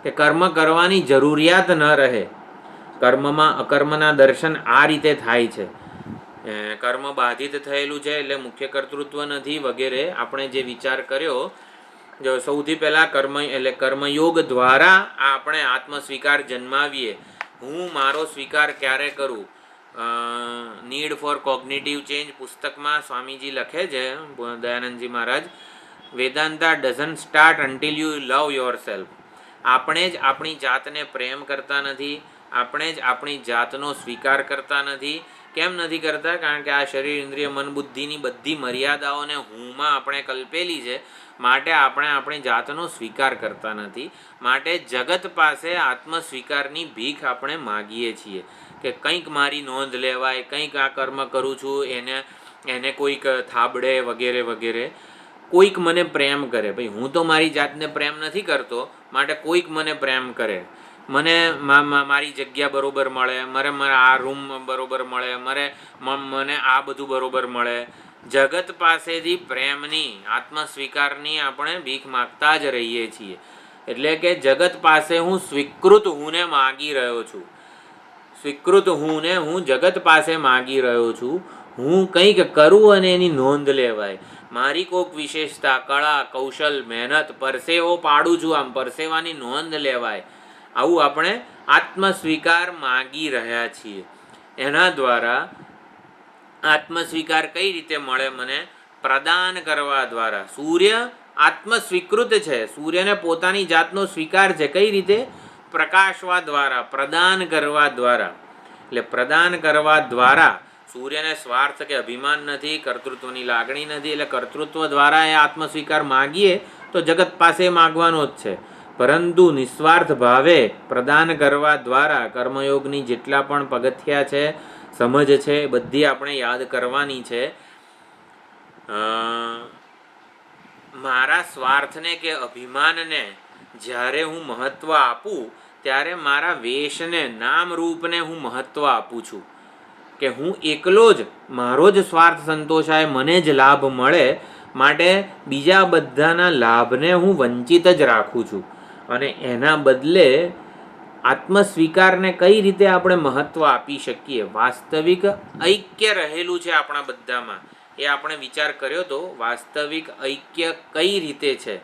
કે કર્મ કરવાની જરૂરિયાત ન રહે. કર્મમાં અકર્મના દર્શન આ રીતે થાય છે. કર્મ બાધિત થયેલું છે એટલે મુખ્ય કર્તૃત્વ નથી વગેરે આપણે જે વિચાર કર્યો. જો સૌથી પહેલાં કર્મયોગ દ્વારા આપણે આત્મસ્વીકાર જન્માવીએ. હું મારો સ્વીકાર ક્યારે કરું? નીડ ફોર કોગ્નિટિવ ચેન્જ પુસ્તકમાં સ્વામીજી લખે છે, Dayanandji Maharaj, Vedanta doesn't start until you love yourself. આપણે જ આપણી જાતને પ્રેમ કરતા નથી, આપણે જ આપણી જાતનો સ્વીકાર કરતા નથી. કેમ નથી કરતા? કારણ કે આ શરીર, ઇન્દ્રિય, મન, બુદ્ધિની બધી મર્યાદાઓને હુંમાં આપણે કલ્પેલી છે, માટે આપણે આપણી જાતનો સ્વીકાર કરતા નથી. માટે જગત પાસે આત્મસ્વીકારની ભીખ આપણે માગીએ છીએ કે કંઈક મારી નોંધ લેવાય, કંઈક આ કર્મ કરું છું એને કોઈક થાબડે વગેરે વગેરે, કોઈક મને પ્રેમ કરે. ભાઈ હું તો મારી જાતને પ્રેમ નથી કરતો, માટે કોઈક મને પ્રેમ કરે, મને મારી જગ્યા બરોબર મળે, મારે આ રૂમ બરોબર મળે, મને આ બધું બરોબર મળે. જગત પાસેથી પ્રેમની, આત્મસ્વીકારની આપણે ભીખ માગતા જ રહીએ છીએ. એટલે કે જગત પાસે હું સ્વીકૃત હુંને માગી રહ્યો છું. સ્વીકૃત હુંને હું જગત પાસે માગી રહ્યો છું. હું કંઈક કરું અને એની નોંધ લેવાય, મારી કોઈક વિશેષતા, કળા, કૌશલ, મહેનત, પરસેવો પાડું છું, આમ પરસેવાની નોંધ લેવાય. આવું આપણે આત્મસ્વીકાર માગી રહ્યા છીએ. એના દ્વારા આત્મસ્વીકાર કઈ રીતે મળે? મને પ્રદાન કરવા દ્વારા. સૂર્ય આત્મસ્વીકૃત છે, સૂર્યને પોતાની જાતનો સ્વીકાર છે. કઈ રીતે? પ્રકાશવા દ્વારા, પ્રદાન કરવા દ્વારા. એટલે પ્રદાન કરવા દ્વારા સૂર્યને સ્વાર્થ કે અભિમાન નથી, કર્તૃત્વની લાગણી નથી. એટલે કર્તૃત્વ દ્વારા એ આત્મસ્વીકાર માગીએ તો જગત પાસે માગવાનો જ છે. પરંતુ નિસ્વાર્થ ભાવે પ્રદાન કરવા દ્વારા કર્મયોગની જેટલા પણ પગથિયા છે, સમજ છે, એ બધી આપણે યાદ કરવાની છે. મારા સ્વાર્થને કે અભિમાનને જ્યારે હું મહત્ત્વ આપું ત્યારે મારા વેશને, નામ રૂપને હું મહત્ત્વ આપું છું. કે હું એકલો જ, મારો જ સ્વાર્થ સંતોષાય, મને જ લાભ મળે, માટે બીજા બધાના લાભને હું વંચિત જ રાખું છું. અને એના બદલે આત્મસ્વીકારને કઈ રીતે આપણે મહત્ત્વ આપી શકીએ. વાસ્તવિક ઐક્ય રહેલું છે આપણા બધામાં, એ આપણે વિચાર કર્યો તો. વાસ્તવિક ઐક્ય કઈ રીતે છે?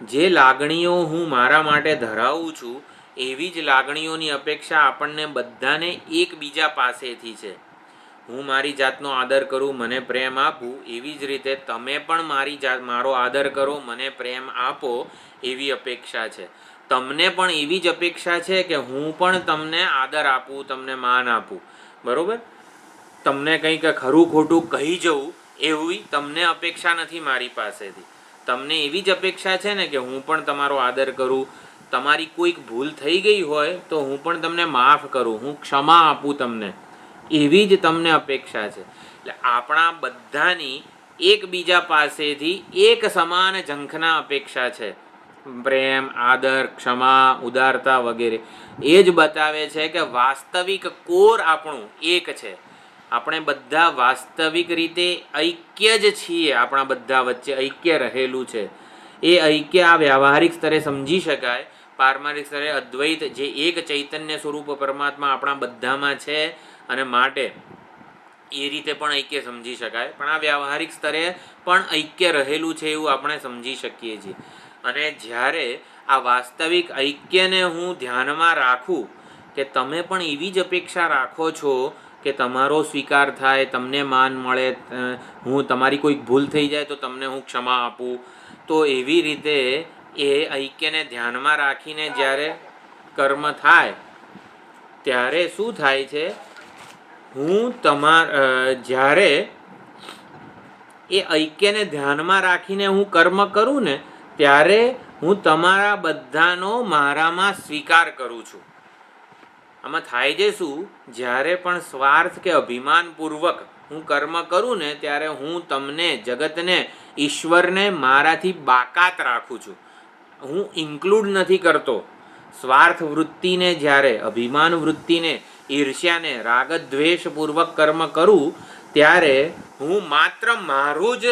જે લાગણીઓ હું મારા માટે ધરાવું છું એવી જ લાગણીઓની અપેક્ષા આપણને બધાને એકબીજા પાસેથી છે. હું મારી જાતનો આદર કરું, મને પ્રેમ આપું, એવી જ રીતે તમે પણ મારો આદર કરો, મને પ્રેમ આપો, એવી અપેક્ષા છે. તમને પણ એવી જ અપેક્ષા છે કે હું પણ તમને આદર આપું, તમને માન આપું. બરાબર? તમને કંઈક ખરું ખોટું કહી જવું એવી તમને અપેક્ષા નથી મારી પાસેથી. તમને એવી જ અપેક્ષા છે ને કે હું પણ તમારો આદર કરું, તમારી કોઈક ભૂલ થઈ ગઈ હોય તો હું પણ તમને માફ કરું, હું ક્ષમા આપું તમને, એવી જ તમને અપેક્ષા છે. એટલે આપણા બધાની એકબીજા પાસેથી એક સમાન ઝંખના અપેક્ષા છે. પ્રેમ, આદર, ક્ષમા, ઉદારતા વગેરે. એ જ બતાવે છે કે વાસ્તવિક કોર આપણું એક છે. આપણે બધા વાસ્તવિક રીતે ઐક્ય જ છીએ. આપણા બધા વચ્ચે ઐક્ય રહેલું છે. એ ઐક્ય આ વ્યવહારિક સ્તરે સમજી શકાય. પારમાર્થિક સ્તરે અદ્વૈત, જે એક ચૈતન્ય સ્વરૂપ પરમાત્મા આપણા બધામાં છે, અને માટે એ રીતે પણ ઐક્ય સમજી શકાય. પણ આ વ્યવહારિક સ્તરે પણ ઐક્ય રહેલું છે એવું આપણે સમજી શકીએ છીએ. અને જ્યારે આ વાસ્તવિક ઐક્યને હું ધ્યાનમાં રાખું કે તમે પણ એવી જ અપેક્ષા રાખો છો કે તમારો સ્વીકાર થાય, તમને માન મળે, હું તમારી કોઈક ભૂલ થઈ જાય તો તમને હું ક્ષમા આપું, તો એવી રીતે એ ઐક્યને ધ્યાનમાં રાખીને જ્યારે કર્મ થાય ત્યારે શું થાય છે? જ્યારે એ ઐક્યને ધ્યાનમાં રાખીને હું કર્મ કરું ને, ત્યારે હું તમારા બધાનો મારામાં સ્વીકાર કરું છું. આમાં થાય છે શું? જ્યારે પણ સ્વાર્થ કે અભિમાનપૂર્વક હું કર્મ કરું ને, ત્યારે હું તમને, જગતને, ઈશ્વરને મારાથી બાકાત રાખું છું. હું ઇન્ક્લુડ નથી કરતો. સ્વાર્થ વૃત્તિને, જ્યારે અભિમાન વૃત્તિને, ઈર્ષ્યાને, રાગદ્વેષપૂર્વક કર્મ કરું ત્યારે હું માત્ર મારું જ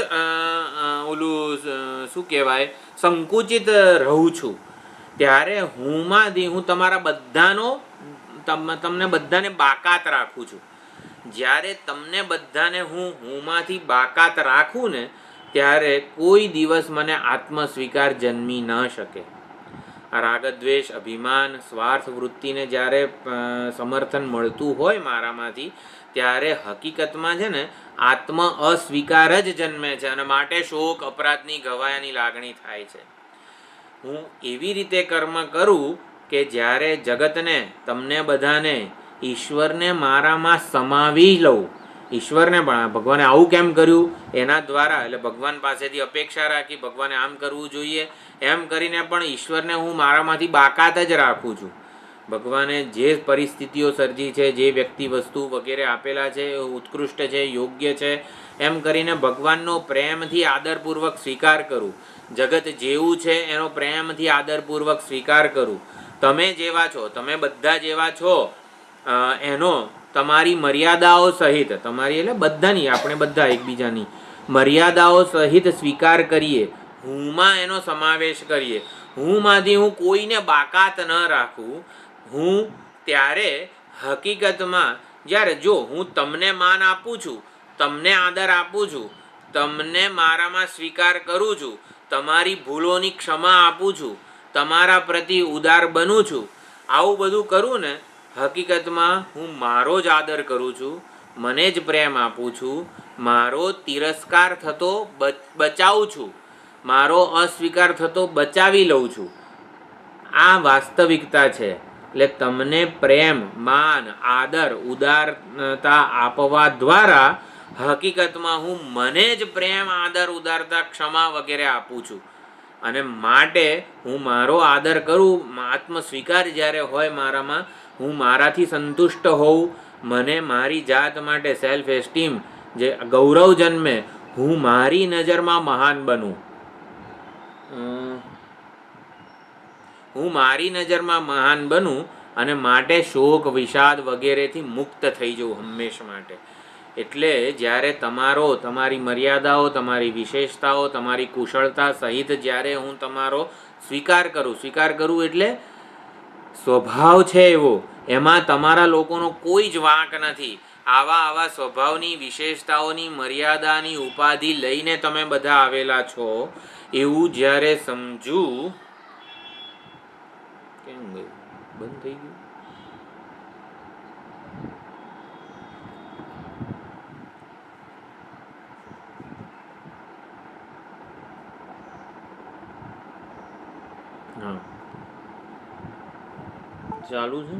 શું કહેવાય, સંકુચિત રહું છું. ત્યારે હું તમારા બધાનો, તમને બધાને બાકાત રાખું છું. જ્યારે તમને બધાને હુંમાંથી બાકાત રાખું ને, ત્યારે કોઈ દિવસ મને આત્મસ્વીકાર જન્મી ન શકે. આ રાગદ્વેષ, અભિમાન, સ્વાર્થ વૃત્તિને જ્યારે સમર્થન મળતું હોય મારામાંથી, ત્યારે હકીકતમાં છે ને આત્મ અસ્વીકાર જ જન્મે છે. અને માટે શોક, અપરાધની, ગવાયાની લાગણી થાય છે. હું એવી રીતે કર્મ કરું કે જ્યારે જગતને, તમને બધાને, ઈશ્વરને મારામાં સમાવી લઉં. ઈશ્વરને પણ ભગવાને આવું કેમ કર્યું એના દ્વારા, એટલે ભગવાન પાસેથી અપેક્ષા રાખી, ભગવાને આમ કરવું જોઈએ એમ કરીને પણ ઈશ્વરને હું મારામાંથી બાકાત જ રાખું છું. ભગવાને જે પરિસ્થિતિઓ સર્જી છે, જે વ્યક્તિ, વસ્તુ વગેરે આપેલા છે, ઉત્કૃષ્ટ છે, યોગ્ય છે, એમ કરીને ભગવાનનો પ્રેમથી આદરપૂર્વક સ્વીકાર કરું. જગત જેવું છે એનો પ્રેમથી આદરપૂર્વક સ્વીકાર કરું. તમે જેવા છો, તમે બધા જેવા છો, એનો તમારી મર્યાદાઓ સહિત, તમારી એટલે બધાની, આપણે બધા એકબીજાની મર્યાદાઓ સહિત સ્વીકાર કરીએ. હુંમાં એનો સમાવેશ કરીએ. હુંમાંથી હું કોઈને બાકાત ન રાખું. હું ત્યારે હકીકતમાં, જ્યારે જો હું તમને માન આપું છું, તમને આદર આપું છું, તમને મારામાં સ્વીકાર કરું છું, તમારી ભૂલોની ક્ષમા આપું છું, તમારા પ્રતિ ઉદાર બનું છું, આવું બધું કરું ને, હકીકતમાં હું મારો જ આદર કરું છું, મને જ પ્રેમ આપું છું, મારો તિરસ્કાર થતો બચાવું છું, મારો અસ્વીકાર થતો બચાવી લઉં છું. આ વાસ્તવિકતા છે. એટલે તમને પ્રેમ, માન, આદર, ઉદારતા આપવા દ્વારા હકીકતમાં હું મને જ પ્રેમ, આદર, ઉદારતા, ક્ષમા વગેરે આપું છું. અને માટે હું મારો આદર કરું, આત્મસ્વીકાર જ્યારે હોય મારામાં, હું મારાથી સંતુષ્ટ હોઉં, મને મારી જાત માટે સેલ્ફ એસ્ટીમ જે ગૌરવ જન્મે, હું મારી નજરમાં મહાન બનું, હું મારી નજરમાં મહાન બનું અને માટે શોક, વિષાદ વગેરેથી મુક્ત થઈ જવું હંમેશ માટે. એટલે જ્યારે તમારી મર્યાદાઓ, તમારી વિશેષતાઓ, તમારી કુશળતા સહિત જ્યારે હું તમારો સ્વીકાર કરું એટલે સ્વભાવ છે એવો, એમાં તમારા લોકોનો કોઈ જ વાંક નથી. આવા સ્વભાવની, વિશેષતાઓની, મર્યાદાની ઉપાધિ લઈને તમે બધા આવેલા છો એવું જ્યારે સમજું. કેમ ગયું? બંધ થઈ ગયું? હા, ચાલુ છે.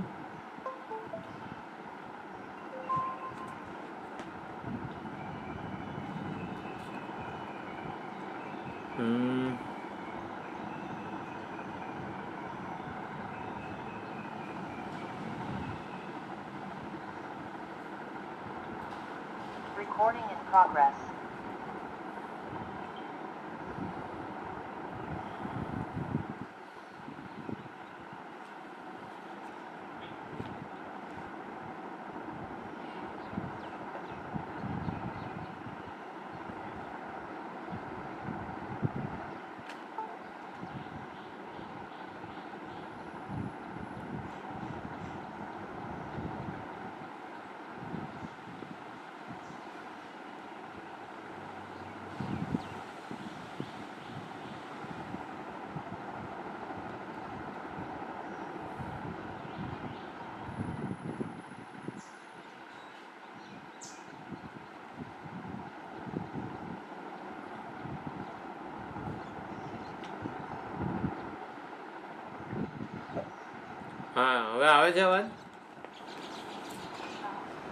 Recording in progress. હા, હવે આવે છે અવાજ?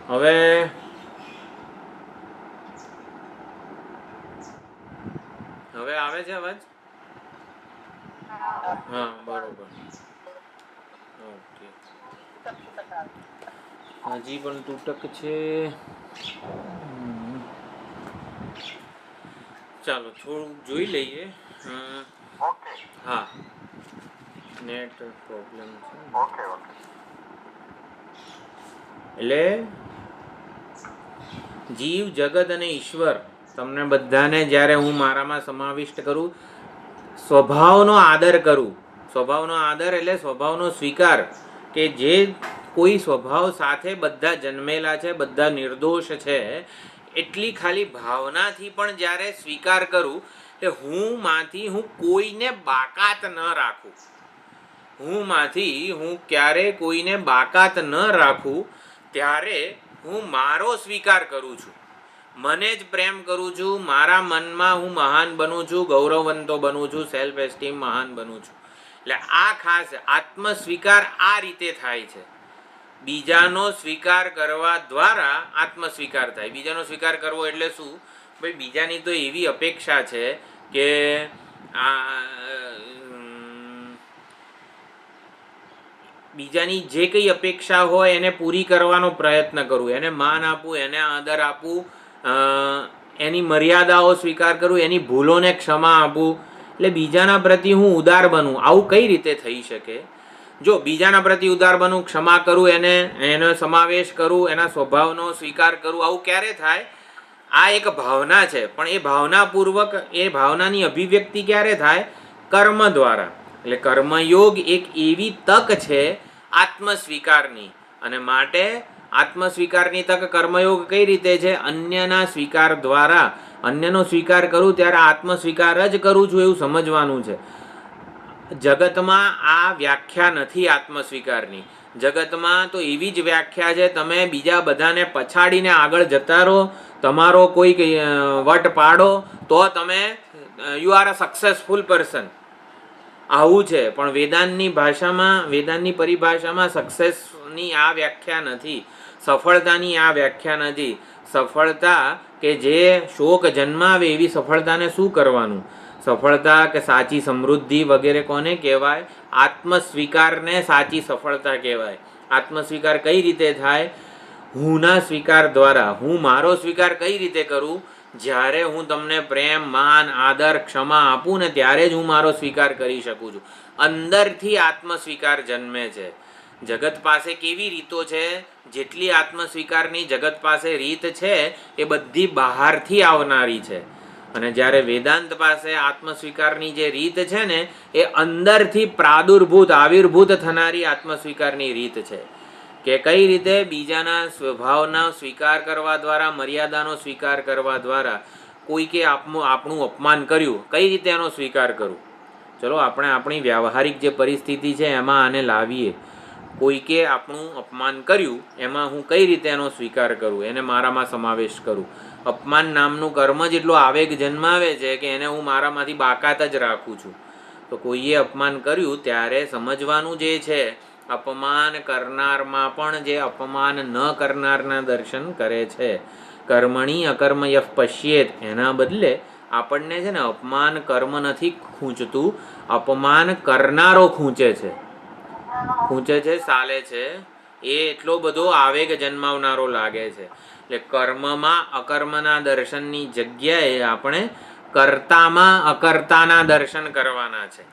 હવે આવે છે અવાજ? હા, બરોબર. ઓકે, હજી પણ તૂટક છે. ચાલો થોડું જોઈ લઈએ. ઓકે હા, નેટ પ્રોબ્લેમ છે. ઓકે ઓકે એટલે જીવ, જગત અને ઈશ્વર, તમને બધાને જ્યારે હું મારામાં સમાવિષ્ટ કરું, સ્વભાવનો આદર કરું. સ્વભાવનો આદર એટલે સ્વભાવનો સ્વીકાર, કે જે કોઈ સ્વભાવ સાથે બધા જન્મેલા છે, બધા નિર્દોષ છે, એટલી ખાલી ભાવનાથી પણ જ્યારે સ્વીકાર કરું કે હું કોઈને બાકાત ન રાખું, હું ક્યારે કોઈને બાકાત ન રાખું, ત્યારે હું મારો સ્વીકાર કરું છું, મને જ પ્રેમ કરું છું, મારા મનમાં હું મહાન બનું છું, ગૌરવવંતો બનું છું, સેલ્ફ એસ્ટીમ મહાન બનું છું. એટલે આ ખાસ આત્મસ્વીકાર આ રીતે થાય છે. બીજાનો સ્વીકાર કરવા દ્વારા આત્મસ્વીકાર થાય. બીજાનો સ્વીકાર કરવો એટલે શું? ભાઈ, બીજાની તો એવી અપેક્ષા છે કે બીજાની જે કંઈ અપેક્ષા હોય એને પૂરી કરવાનો પ્રયત્ન કરું, એને માન આપું, એને આદર આપું, એની મર્યાદાઓ સ્વીકાર કરું, એની ભૂલોને ક્ષમા આપું. એટલે બીજાના પ્રતિ હું ઉદાર બનું. આવું કઈ રીતે થઈ શકે? જો બીજાના પ્રતિ ઉદાર બનું, ક્ષમા કરું, એનો સમાવેશ કરું, એના સ્વભાવનો સ્વીકાર કરું, આવું ક્યારે થાય? આ એક ભાવના છે, પણ એ ભાવનાપૂર્વક, એ ભાવનાની અભિવ્યક્તિ ક્યારે થાય? કર્મ દ્વારા. એટલે કર્મયોગ એક એવી તક છે આત્મસ્વીકારની, અને માટે આત્મસ્વીકારની તક કર્મયોગ કઈ રીતે છે? અન્યના સ્વીકાર દ્વારા. અન્યનો સ્વીકાર કરું ત્યારે આત્મસ્વીકાર જ કરું છું એવું સમજવાનું છે. જગતમાં આ વ્યાખ્યા નથી આત્મસ્વીકારની. જગતમાં તો એવી જ વ્યાખ્યા છે, તમે બીજા બધાને પછાડીને આગળ જતા રહો, તમારો કોઈક વટ પાડો તો તમે you are a successful person. આવું છે. પણ વેદાંતની ભાષામાં, વેદાંતની પરિભાષામાં સક્સેસની આ વ્યાખ્યા નથી, સફળતાની આ વ્યાખ્યા નથી. સફળતા કે જે શોક જન્માવે એવી સફળતાને શું કરવાનું? સફળતા કે સાચી સમૃદ્ધિ વગેરે કોને કહેવાય? આત્મસ્વીકારને સાચી સફળતા કહેવાય. આત્મસ્વીકાર કઈ રીતે થાય? હુંના સ્વીકાર દ્વારા. હું મારો સ્વીકાર કઈ રીતે કરું? જ્યારે હું તમને પ્રેમ, માન, આદર, ક્ષમા આપું ને ત્યારે જ હું મારો સ્વીકાર કરી શકું છું. અંદરથી આત્મસ્વીકાર જન્મે છે. જગત પાસે કેવી રીતો છે? જેટલી આત્મસ્વીકારની જગત પાસે રીત છે એ બધી બહારથી આવનારી છે. અને જ્યારે વેદાંત પાસે આત્મસ્વીકારની જે રીત છે ને એ અંદરથી પ્રાદુર્ભૂત, આવિર્ભૂત થનારી આત્મસ્વીકારની રીત છે. કે કઈ રીતે બીજાના સ્વભાવનો સ્વીકાર કરવા દ્વારા, મર્યાદાનો સ્વીકાર કરવા દ્વારા કોઈકે આપણું અપમાન કર્યું, કઈ રીતે એનો સ્વીકાર કરું? ચલો આપણે આપણી વ્યવહારિક જે પરિસ્થિતિ છે એમાં આને લાવીએ. કોઈકે આપણું અપમાન કર્યું, એમાં હું કઈ રીતે એનો સ્વીકાર કરું, એને મારામાં સમાવેશ કરું. અપમાન નામનું કર્મ જ એટલો આવેગ જન્માવે છે કે એને હું મારામાંથી બાકાત જ રાખું છું. તો કોઈએ અપમાન કર્યું ત્યારે સમજવાનું જે છે, અપમાન કરનારમાં પણ જે અપમાન ન કરનારના દર્શન કરે છે. કર્મણી અકર્મ યફ પશ્યેત, એના બદલે આપણને છે ને અપમાન કર્મ નથી ખૂંચતું, અપમાન કરનારો ખૂંચે છે, સાલે છે. એ એટલો બધો આવેગ જન્માવનારો લાગે છે. એટલે કર્મમાં અકર્મના દર્શનની જગ્યાએ આપણે કર્તામાં અકર્તાના દર્શન કરવાના છે.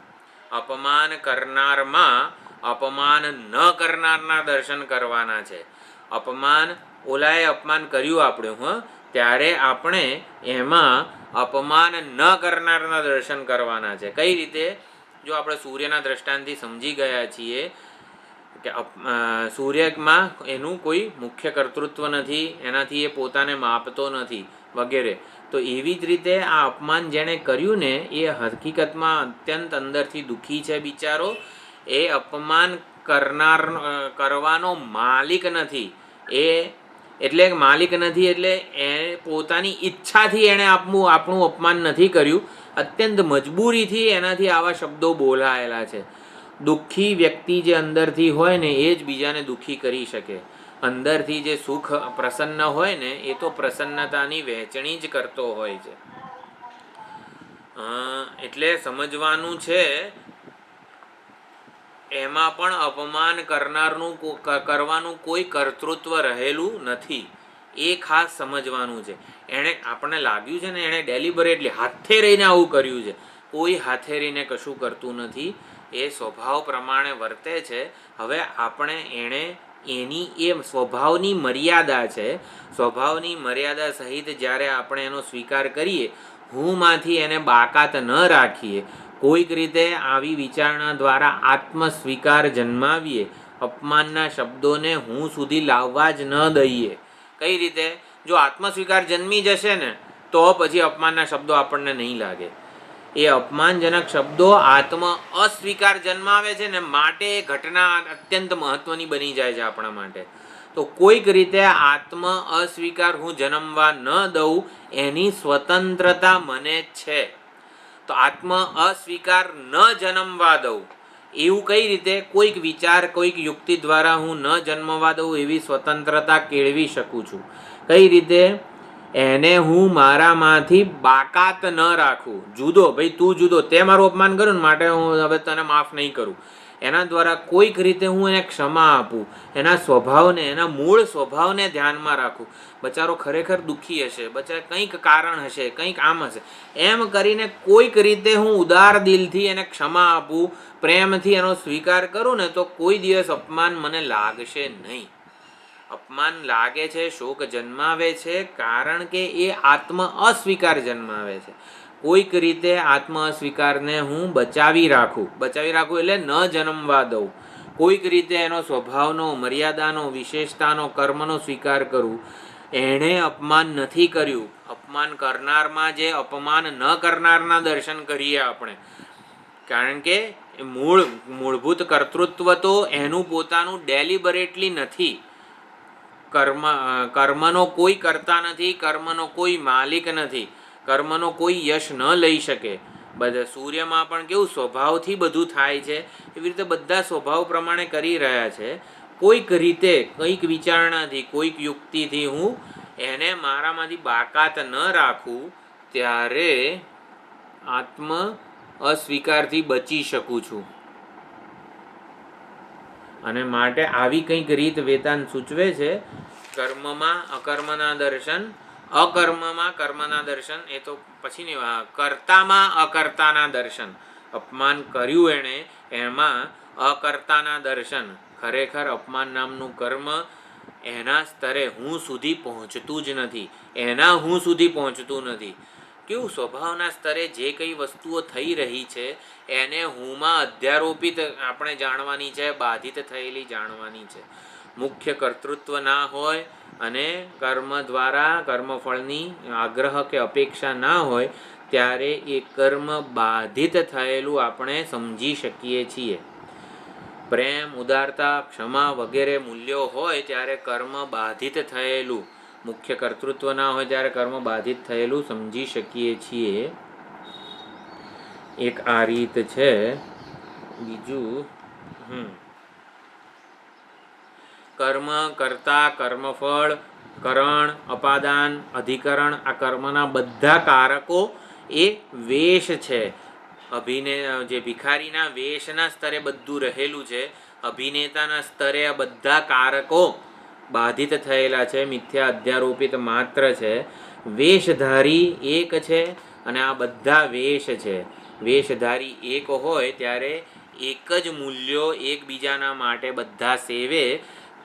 અપમાન કરનારમાં અપમાન ન કરનારના દર્શન કરવાના છે. ઓલાએ અપમાન કર્યું આપણું, ત્યારે આપણે એમાં અપમાન ન કરનારના દર્શન કરવાના છે. કઈ રીતે? જો આપણે સૂર્યના દ્રષ્ટાંતથી સમજી ગયા છીએ કે સૂર્યમાં એનું કોઈ મુખ્ય કર્તૃત્વ નથી, એનાથી એ પોતાને માપતો નથી વગેરે. તો એવી જ રીતે આ અપમાન જેણે કર્યું ને એ હકીકતમાં અત્યંત અંદરથી દુઃખી છે બિચારો. એ અપમાન કરવાનો માલિક નથી. એટલે એ પોતાની ઈચ્છાથી એણે આપણું અપમાન નથી કર્યું, અત્યંત મજબૂરીથી એનાથી આવા શબ્દો બોલાયેલા છે. દુઃખી વ્યક્તિ જે અંદરથી હોય ને એ જ બીજાને દુઃખી કરી શકે. અંદરથી જે સુખ પ્રસન્ન હોય ને એ તો પ્રસન્નતાની વહેંચણી જ કરતો હોય છે. એટલે સમજવાનું છે એમાં પણ અપમાન કરવાનું કોઈ કર્તૃત્વ રહેલું નથી. એ ખાસ સમજવાનું છે. એણે આપણને લાગ્યું છે ને એણે ડેલિબરેટલી હાથે રહીને આવું કર્યું છે. કોઈ હાથે રહીને કશું કરતું નથી. એ સ્વભાવ પ્રમાણે વર્તે છે. હવે આપણે એની એ સ્વભાવની મર્યાદા છે. સ્વભાવની મર્યાદા સહિત જ્યારે આપણે એનો સ્વીકાર કરીએ, હુંમાંથી એને બાકાત ન રાખીએ, કોઈક રીતે આવી વિચારણા દ્વારા આત્મસ્વીકાર જન્માવીએ, અપમાનના શબ્દોને હું સુધી લાવવા જ ન દઈએ. કઈ રીતે? જો આત્મસ્વીકાર જન્મી જશે ને તો પછી અપમાનના શબ્દો આપણને નહીં લાગે. એ અપમાનજનક શબ્દો અસ્વીકાર જન્માવે છે ને માટે એ ઘટના અત્યંત મહત્વની બની જાય છે આપણા માટે. તો કોઈક રીતે અસ્વીકાર હું જન્મવા ન દઉં એની સ્વતંત્રતા મને જ છે. તો અસ્વીકાર ન જન્મવા દઉં એવું કઈ રીતે? કોઈક વિચાર, કોઈક યુક્તિ દ્વારા હું ન જન્મવા દઉં એવી સ્વતંત્રતા કેળવી શકું છું. કઈ રીતે? એને હું મારામાંથી બાકાત ન રાખું. જુદો, ભાઈ તું જુદો, તે મારું અપમાન કર્યું ને માટે હું હવે તને માફ નહીં કરું. એના દ્વારા કોઈક રીતે હું એને ક્ષમા આપું, એના સ્વભાવને, એના મૂળ સ્વભાવને ધ્યાનમાં રાખું. બચારો ખરેખર દુઃખી હશે, બચારા કંઈક કારણ હશે, કંઈક આમ હશે, એમ કરીને કોઈક રીતે હું ઉદાર દિલથી એને ક્ષમા આપું, પ્રેમથી એનો સ્વીકાર કરું ને તો કોઈ દિવસ અપમાન મને લાગશે નહીં. અપમાન લાગે છે, શોક જન્માવે છે, કારણ કે એ અસ્વીકાર જન્માવે છે. કોઈક રીતે અસ્વીકારને હું બચાવી રાખું એટલે ન જન્મવા દઉં. કોઈક રીતે એનો સ્વભાવનો, મર્યાદાનો, વિશેષતાનો, કર્મનો સ્વીકાર કરું. એણે અપમાન નથી કર્યું. અપમાન કરનારમાં જે અપમાન ન કરનારના દર્શન કરીએ આપણે, કારણ કે મૂળભૂત કર્તૃત્વ તો એનું પોતાનું ડેલિબરેટલી નથી. કર્મનો કોઈ કરતા નથી, કર્મનો કોઈ માલિક નથી, કર્મનો કોઈ યશ ન લઈ શકે. બધા સૂર્યમાં પણ કેવું સ્વભાવથી બધું થાય છે, એવી રીતે બધા સ્વભાવ પ્રમાણે કરી રહ્યા છે. કોઈક રીતે, કંઈક વિચારણાથી, કોઈક યુક્તિથી હું એને મારામાંથી બાકાત ન રાખું ત્યારે આત્મ અસ્વીકારથી બચી શકું છું. અને માટે આવી કંઈક રીત વેદાંત સૂચવે છે. કર્મમાં અકર્મના દર્શન, અકર્મમાં કર્મના દર્શન, એ તો પછીની કર્તામાં અકર્તાના દર્શન. અપમાન કર્યું એણે, એમાં અકર્તાના દર્શન. ખરેખર અપમાન નામનું કર્મ એના સ્તરે હું સુધી પહોંચતું જ નથી, એના હું સુધી પહોંચતું નથી. કેવું સ્વભાવના સ્તરે જે કંઈ વસ્તુઓ થઈ રહી છે એને હુંમાં અધ્યારોપિત આપણે જાણવાની છે, બાધિત થયેલી જાણવાની છે. મુખ્ય કર્તૃત્વ ના હોય અને કર્મ દ્વારા કર્મફળની આગ્રહ કે અપેક્ષા ના હોય ત્યારે એ કર્મ બાધિત થયેલું આપણે સમજી શકીએ છીએ. પ્રેમ, ઉદારતા, ક્ષમા વગેરે મૂલ્યો હોય ત્યારે કર્મ બાધિત થયેલું, મુખ્ય કર્તૃત્વ ના હોય ત્યારે કર્મ બાધિત થયેલું સમજી શકીએ છીએ. એક આ રીત છે. બીજું કર્મ, કર્તા, કર્મફળ, કરણ, અપાદાન, અધિકરણ, આ કર્મના બધા કારકો એ વેશ છે. જે ભિખારીના વેશના સ્તરે બધું રહેલું છે, અભિનેતાના સ્તરે આ બધા કારકો બાધિત થયેલા છે, મિથ્યા અધ્યારોપિત માત્ર છે. વેશધારી એક છે અને આ બધા વેશ છે. વેશધારી એક હોય ત્યારે એક જ મૂલ્યો એકબીજાના માટે બધા સેવે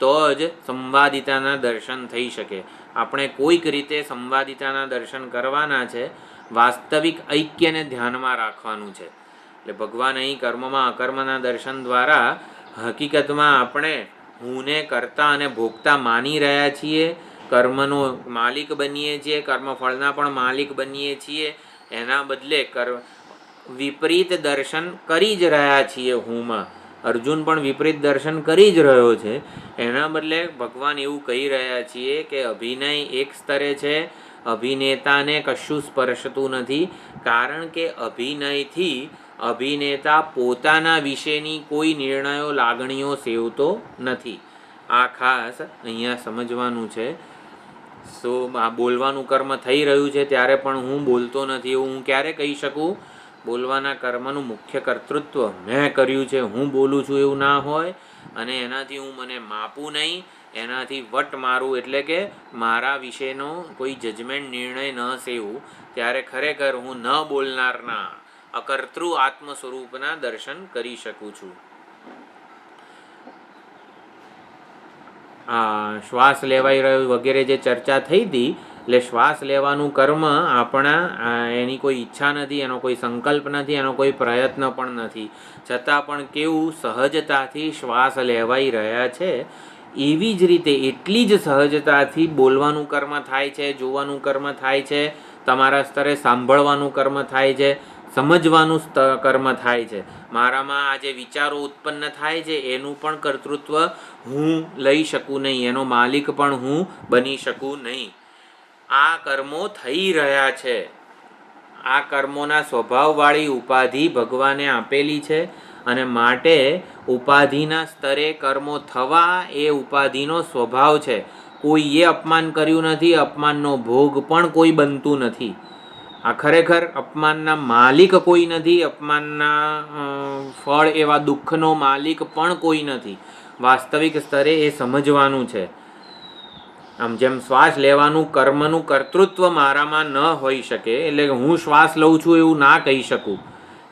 તો જ સંવાદિતાના દર્શન થઈ શકે. આપણે કોઈક રીતે સંવાદિતાના દર્શન કરવાના છે, વાસ્તવિક ઐક્યને ધ્યાનમાં રાખવાનું છે. એટલે ભગવાન અહીં કર્મમાં અકર્મના દર્શન દ્વારા હકીકતમાં આપણે હુંને કરતા અને ભોગતા માની રહ્યા છીએ, કર્મનો માલિક બનીએ છીએ, કર્મફળના પણ માલિક બનીએ છીએ. એના બદલે વિપરીત દર્શન કરી જ રહ્યા છીએ હુંમાં. અર્જુન પણ વિપરીત દર્શન કરી જ રહ્યો છે. એના બદલે ભગવાન એવું કહી રહ્યા છીએ કે અભિનય એક સ્તરે છે, અભિનેતાને કશું સ્પર્શતું નથી, કારણ કે અભિનયથી અભિનેતા પોતાના વિશેની કોઈ નિર્ણયો, લાગણીઓ સેવતો નથી. આ ખાસ અહીંયા સમજવાનું છે. આ બોલવાનું કર્મ થઈ રહ્યું છે ત્યારે પણ હું બોલતો નથી એવું હું ક્યારે કહી શકું? બોલવાના કર્મનું મુખ્ય કર્તૃત્વ મેં કર્યું છે, હું બોલું છું એવું ના હોય. અને એનાથી હું મને માપું નહીં, એનાથી વટ મારું એટલે કે મારા વિશેનો કોઈ જજમેન્ટ, નિર્ણય ન સેવું, ત્યારે ખરેખર હું ન બોલનારના અકર્તૃ આત્મ સ્વરૂપના દર્શન કરી શકું છું. શ્વાસ લેવાઈ રહ્યો વગેરે જે ચર્ચા થઈ હતી, એટલે શ્વાસ લેવાનું કર્મ આપણા એની કોઈ ઈચ્છા નથી, એનો કોઈ સંકલ્પ નથી, એનો કોઈ પ્રયત્ન પણ નથી, છતાં પણ કેવું સહજતાથી શ્વાસ લેવાઈ રહ્યા છે. એવી જ રીતે એટલી જ સહજતાથી બોલવાનું કર્મ થાય છે, જોવાનું કર્મ થાય છે, તમારા સ્તરે સાંભળવાનું કર્મ થાય છે, સમજવાનું કર્મ થાય છે. મારામાં આ જે વિચારો ઉત્પન્ન થાય છે એનું પણ કર્તૃત્વ હું લઈ શકું નહીં, એનો માલિક પણ હું બની શકું નહીં. આ કર્મો થઈ રહ્યા છે. આ કર્મોના સ્વભાવવાળી ઉપાધિ ભગવાને આપેલી છે અને માટે ઉપાધિના સ્તરે કર્મો થવા એ ઉપાધિનો સ્વભાવ છે. કોઈએ અપમાન કર્યું નથી, અપમાનનો ભોગ પણ કોઈ બનતું નથી. આ ખરેખર અપમાનના માલિક કોઈ નથી, અપમાનના ફળ એવા દુઃખનો માલિક પણ કોઈ નથી. વાસ્તવિક સ્તરે એ સમજવાનું છે. આમ જેમ શ્વાસ લેવાનું કર્મનું કર્તૃત્વ મારામાં ન હોઈ શકે, એટલે હું શ્વાસ લઉં છું એવું ના કહી શકું,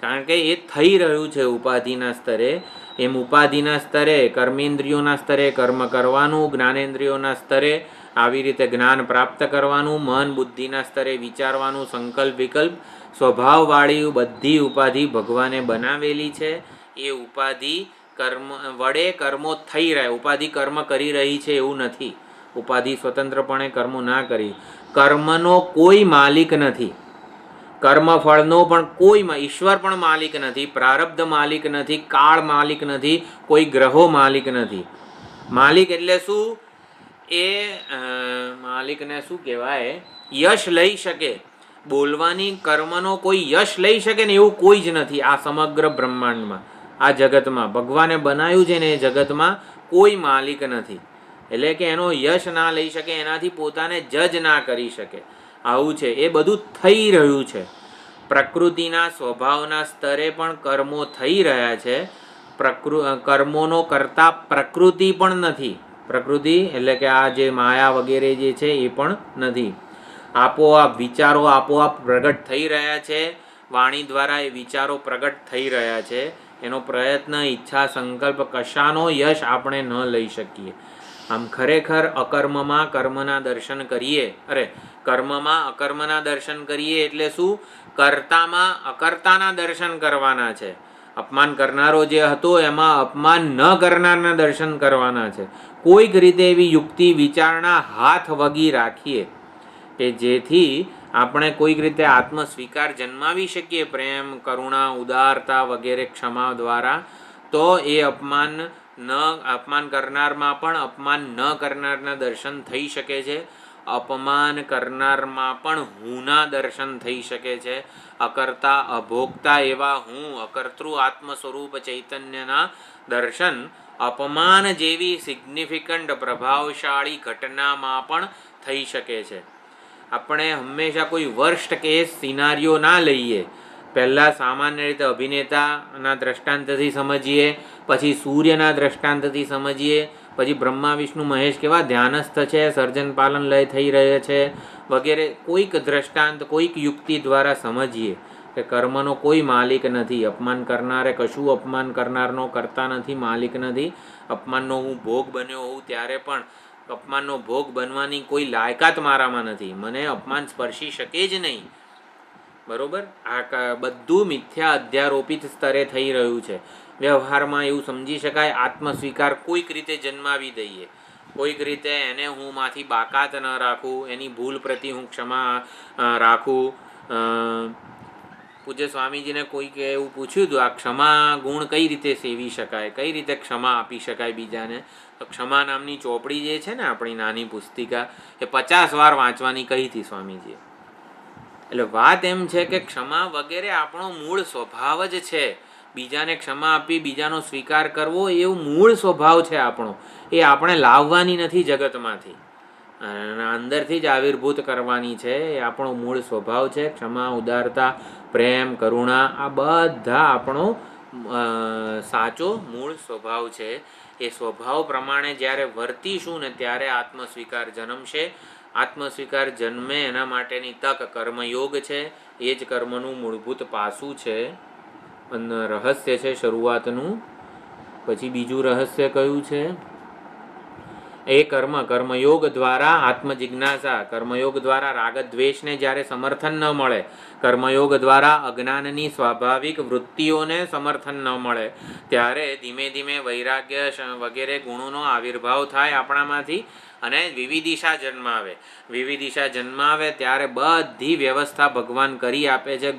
કારણ કે એ થઈ રહ્યું છે ઉપાધિના સ્તરે. એમ ઉપાધિના સ્તરે, કર્મેન્દ્રિયોના સ્તરે કર્મ કરવાનું, જ્ઞાનેન્દ્રિયોના સ્તરે આવી રીતે જ્ઞાન પ્રાપ્ત કરવાનું, મન બુદ્ધિના સ્તરે વિચારવાનું, સંકલ્પ વિકલ્પ, સ્વભાવવાળી બધી ઉપાધિ ભગવાને બનાવેલી છે. એ ઉપાધિ કર્મ વડે કર્મો થઈ રહ્યા. ઉપાધિ કર્મ કરી રહી છે એવું નથી. ઉપાધિ સ્વતંત્રપણે કર્મો ના કરી. કર્મનો કોઈ માલિક નથી, કર્મફળનો પણ કોઈ, ઈશ્વર પણ માલિક નથી, પ્રારબ્ધ માલિક નથી, કાળ માલિક નથી, કોઈ ગ્રહો માલિક નથી. માલિક એટલે શું? એ માલિકને શું કહેવાય? યશ લઈ શકે, બોલવાની કર્મનો કોઈ યશ લઈ શકે ને એવું કોઈ જ નથી આ સમગ્ર બ્રહ્માંડમાં, આ જગતમાં. ભગવાને બનાવ્યું છે ને એ જગતમાં કોઈ માલિક નથી, એટલે કે એનો યશ ના લઈ શકે, એનાથી પોતાને જજ ના કરી શકે. આવું છે, એ બધું થઈ રહ્યું છે. પ્રકૃતિના સ્વભાવના સ્તરે પણ કર્મો થઈ રહ્યા છે. કર્મોનો કરતા પ્રકૃતિ પણ નથી. પ્રકૃતિ એટલે કે આ જે માયા વગેરે જે છે એ પણ નથી. આપોઆપ વિચારો આપોઆપ પ્રગટ થઈ રહ્યા છે. વાણી દ્વારા એ વિચારો પ્રગટ થઈ રહ્યા છે. એનો પ્રયત્ન, ઈચ્છા, સંકલ્પ કશાનો યશ આપણે ન લઈ શકીએ. આમ ખરેખર અકર્મમાં કર્મના દર્શન કરીએ, કર્મમાં અકર્મના દર્શન કરીએ એટલે શું? કર્તામાં અકર્તાના દર્શન કરવાના છે. અપમાન કરનારો જે હતો એમાં અપમાન ન કરનારના દર્શન કરવાના છે. કોઈક રીતે એવી યુક્તિ વિચારણા હાથ વગી રાખીએ કે જેથી આપણે કોઈક રીતે આત્મસ્વીકાર જન્માવી શકીએ, પ્રેમ, કરુણા, ઉદારતા વગેરે ક્ષમા દ્વારા. તો એ અપમાન કરનારમાં પણ અપમાન ન કરનારના દર્શન થઈ શકે છે. અપમાન કરનારમાં પણ હુંના દર્શન થઈ શકે છે. અકર્તા અભોગતા એવા હું અકર્તૃ આત્મ સ્વરૂપ ચૈતન્યના દર્શન અપમાન જેવી સિગ્નિફિકન્ટ પ્રભાવશાળી ઘટનામાં પણ થઈ શકે છે. આપણે હંમેશા કોઈ વર્સ્ટ કેસ સિનારીઓ ના લઈએ. પહેલાં સામાન્ય રીતે અભિનેતાના દ્રષ્ટાંતથી સમજીએ, પછી સૂર્યના દ્રષ્ટાંતથી સમજીએ, પછી બ્રહ્મા વિષ્ણુ મહેશ કેવા ધ્યાનસ્થ છે, સર્જન પાલન લય થઈ રહે છે વગેરે. કોઈક દ્રષ્ટાંત, કોઈક યુક્તિ દ્વારા સમજીએ કે કર્મનો કોઈ માલિક નથી. અપમાન કરનારે કશું અપમાન કરનારનો કરતા નથી, માલિક નથી. અપમાનનો હું ભોગ બન્યો હોઉં ત્યારે પણ અપમાનનો ભોગ બનવાની કોઈ લાયકાત મારામાં નથી. મને અપમાન સ્પર્શી શકે જ નહીં. બરોબર? આ બધું મિથ્યા અધ્યારોપિત સ્તરે થઈ રહ્યું છે. વ્યવહારમાં એવું સમજી શકાય, આત્મસ્વીકાર કોઈક રીતે જન્માવી દઈએ, કોઈક રીતે એને હું માંથી બાકાત ન રાખું, એની ભૂલ પ્રતિ હું ક્ષમા રાખું. પૂજ્ય સ્વામીજીને કોઈકે એવું પૂછ્યું હતું, આ ક્ષમા ગુણ કઈ રીતે સેવી શકાય, કઈ રીતે ક્ષમા આપી શકાય બીજાને? તો ક્ષમા નામની ચોપડી જે છે ને આપણી નાની પુસ્તિકા, એ 50 વાર વાંચવાની કહી હતી સ્વામીજીએ. એટલે વાત એમ છે કે ક્ષમા વગેરે આપણો મૂળ સ્વભાવ જ છે. બીજાને ક્ષમા આપી, બીજાનો સ્વીકાર કરવો એવું મૂળ સ્વભાવ છે આપણો. એ આપણે લાવવાની નથી જગતમાંથી, અંદરથી જ આવિર્ભૂત કરવાની છે. એ આપણો મૂળ સ્વભાવ છે. ક્ષમા, ઉદારતા, પ્રેમ, કરુણા આ બધા આપણો સાચો મૂળ સ્વભાવ છે. એ સ્વભાવ પ્રમાણે જ્યારે વર્તીશું ને ત્યારે આત્મસ્વીકાર જન્મશે. આત્મસ્વીકાર જન્મે એના માટેની તક કર્મયોગ છે. એ જ કર્મનું મૂળભૂત પાસું છે, રહસ્ય છે શરૂઆતનું. પછી બીજું રહસ્ય કયું છે? એ કર્મયોગ દ્વારા આત્મજિજ્ઞાસા, કર્મયોગ દ્વારા રાગદ્વેષને જ્યારે સમર્થન ન મળે, કર્મયોગ દ્વારા અજ્ઞાનની સ્વાભાવિક વૃત્તિઓને સમર્થન ન મળે, ત્યારે ધીમે ધીમે વૈરાગ્ય વગેરે ગુણોનો આવિર્ભાવ થાય આપણામાંથી અને વિવિધિશા જન્માવે. વિવિધિશા જન્માવે ત્યારે બધી વ્યવસ્થા ભગવાન કરી આપે છે.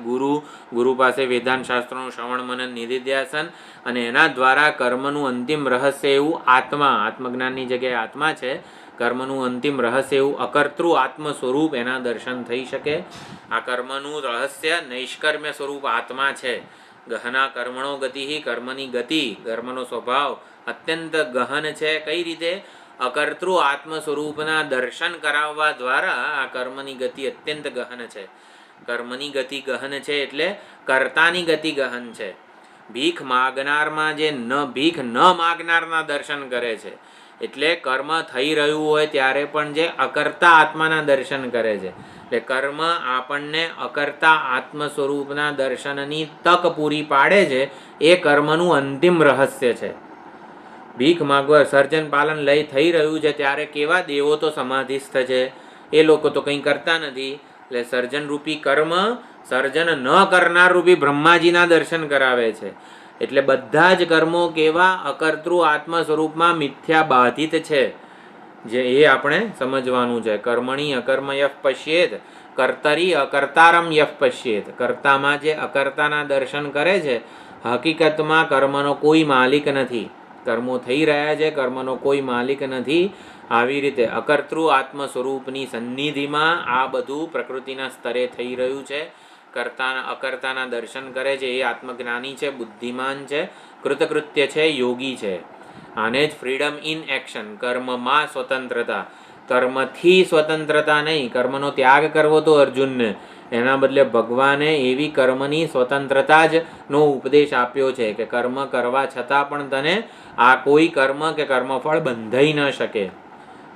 ગુરુ પાસે વેદાંત શાસ્ત્રોનું શ્રવણ મનન નિધિધ્યાસન, અને એના દ્વારા કર્મનું અંતિમ રહસ્ય એવું આત્મજ્ઞાનની જગ્યાએ આત્મા છે. કર્મનું અંતિમ રહસ્ય એવું અકર્તૃ આત્મ સ્વરૂપ એના દર્શન થઈ શકે. આ કર્મનું રહસ્ય નૈષ્કર્મ્ય સ્વરૂપ આત્મા છે. ગહના કર્મણો ગતિ, કર્મની ગતિ, કર્મનો સ્વભાવ અત્યંત ગહન છે. કઈ રીતે? અકર્તૃ આત્મ સ્વરૂપના દર્શન કરાવવા દ્વારા આ કર્મની ગતિ અત્યંત ગહન છે. કર્મની ગતિ ગહન છે એટલે કર્તાની ગતિ ગહન છે. ભીખ માગનારમાં જે ભીખ ન માગનારના દર્શન કરે છે, એટલે કર્મ થઈ રહ્યું હોય ત્યારે પણ જે અકર્તા આત્માના દર્શન કરે છે. એટલે કર્મ આપણને અકર્તા આત્મ સ્વરૂપના દર્શનની તક પૂરી પાડે છે. એ કર્મનું અંતિમ રહસ્ય છે. ભીખ માગવા સર્જન પાલન લય થઈ રહ્યું છે ત્યારે કેવા દેવો તો સમાધિસ્થ છે, એ લોકો તો કંઈ કરતા નથી. એટલે સર્જન રૂપી કર્મ સર્જન ન કરનાર રૂપી બ્રહ્માજીના દર્શન કરાવે છે. એટલે બધા જ કર્મો કેવા અકર્તૃ આત્મ સ્વરૂપમાં મિથ્યા બાધિત છે, જે એ આપણે સમજવાનું છે. કર્મણી અકર્મ યફ પશ્યેત કર્તરી અકર્તારમ યફ પશ્યેત. કર્તામાં જે અકર્તાના દર્શન કરે છે, હકીકતમાં કર્મનો કોઈ માલિક નથી. કર્મો થઈ રહ્યા છે, કર્મનો કોઈ માલિક નથી. આવી રીતે અકર્તૃ આત્મ સ્વરૂપની સન્નિધિમાં આ બધું પ્રકૃતિના સ્તરે થઈ રહ્યું છે. અકર્તાના દર્શન કરે છે એ આત્મજ્ઞાની છે, બુદ્ધિમાન છે, કૃતકૃત્ય છે, યોગી છે. આને જ ફ્રીડમ ઇન એક્શન, કર્મમાં સ્વતંત્રતા. કર્મથી સ્વતંત્રતા નહીં, કર્મનો ત્યાગ કરવો તો અર્જુનને, એના બદલે ભગવાને એવી કર્મની સ્વતંત્રતા જ નો ઉપદેશ આપ્યો છે કે કર્મ કરવા છતાં પણ તને આ કોઈ કર્મ કે કર્મફળ બંધાઈ ન શકે.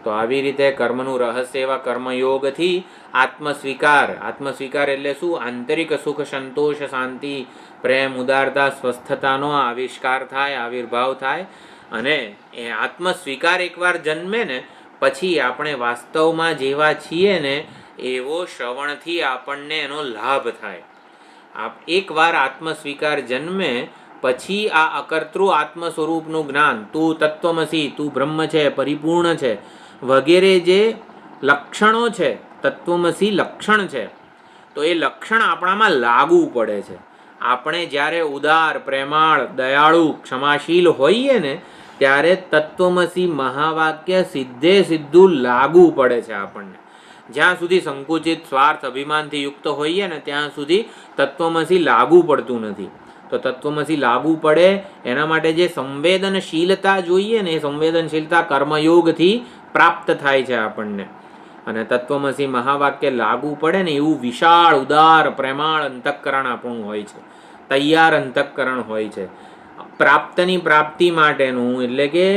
તો આવી રીતે કર્મનું રહસ્ય એવા કર્મયોગથી આત્મસ્વીકાર એટલે શું? આંતરિક સુખ, સંતોષ, શાંતિ, પ્રેમ, ઉદારતા, સ્વસ્થતાનો આવિષ્કાર થાય, આવિર્ભાવ થાય. અને એ આત્મસ્વીકાર એકવાર જન્મે ને પછી આપણે વાસ્તવમાં જેવા છીએ ને એવો શ્રવણથી આપણને એનો લાભ થાય. એકવાર આત્મસ્વીકાર જન્મે પછી આ અકર્તૃ આત્મ સ્વરૂપનું જ્ઞાન, તું તત્વમસી, તું બ્રહ્મ છે, પરિપૂર્ણ છે વગેરે જે લક્ષણો છે, તત્વમસી લક્ષણ છે, તો એ લક્ષણ આપણામાં લાગુ પડે છે. આપણે જ્યારે ઉદાર, પ્રેમાળ, દયાળુ, ક્ષમાશીલ હોઈએ ને ત્યારે તત્વમસી મહાવાક્ય સીધું લાગુ પડે છે આપણને. જ્યાં સુધી સંકુચિત, સ્વાર્થ, અભિમાનથી યુક્ત હોઈએ ને ત્યાં સુધી તત્વમસી લાગુ પડતું નથી. તો તત્વમસી લાગુ પડે એના માટે જે સંવેદનશીલતા જોઈએ ને એ સંવેદનશીલતા કર્મયોગથી પ્રાપ્ત થાય છે આપણને. અને તત્વમસી મહાવાક્ય લાગુ પડે ને એવું વિશાળ, ઉદાર, પ્રેમાળ અંતઃકરણ આપણું હોય છે, તૈયાર અંતઃકરણ હોય છે. પ્રાપ્તની પ્રાપ્તિ માટેનું એટલે કે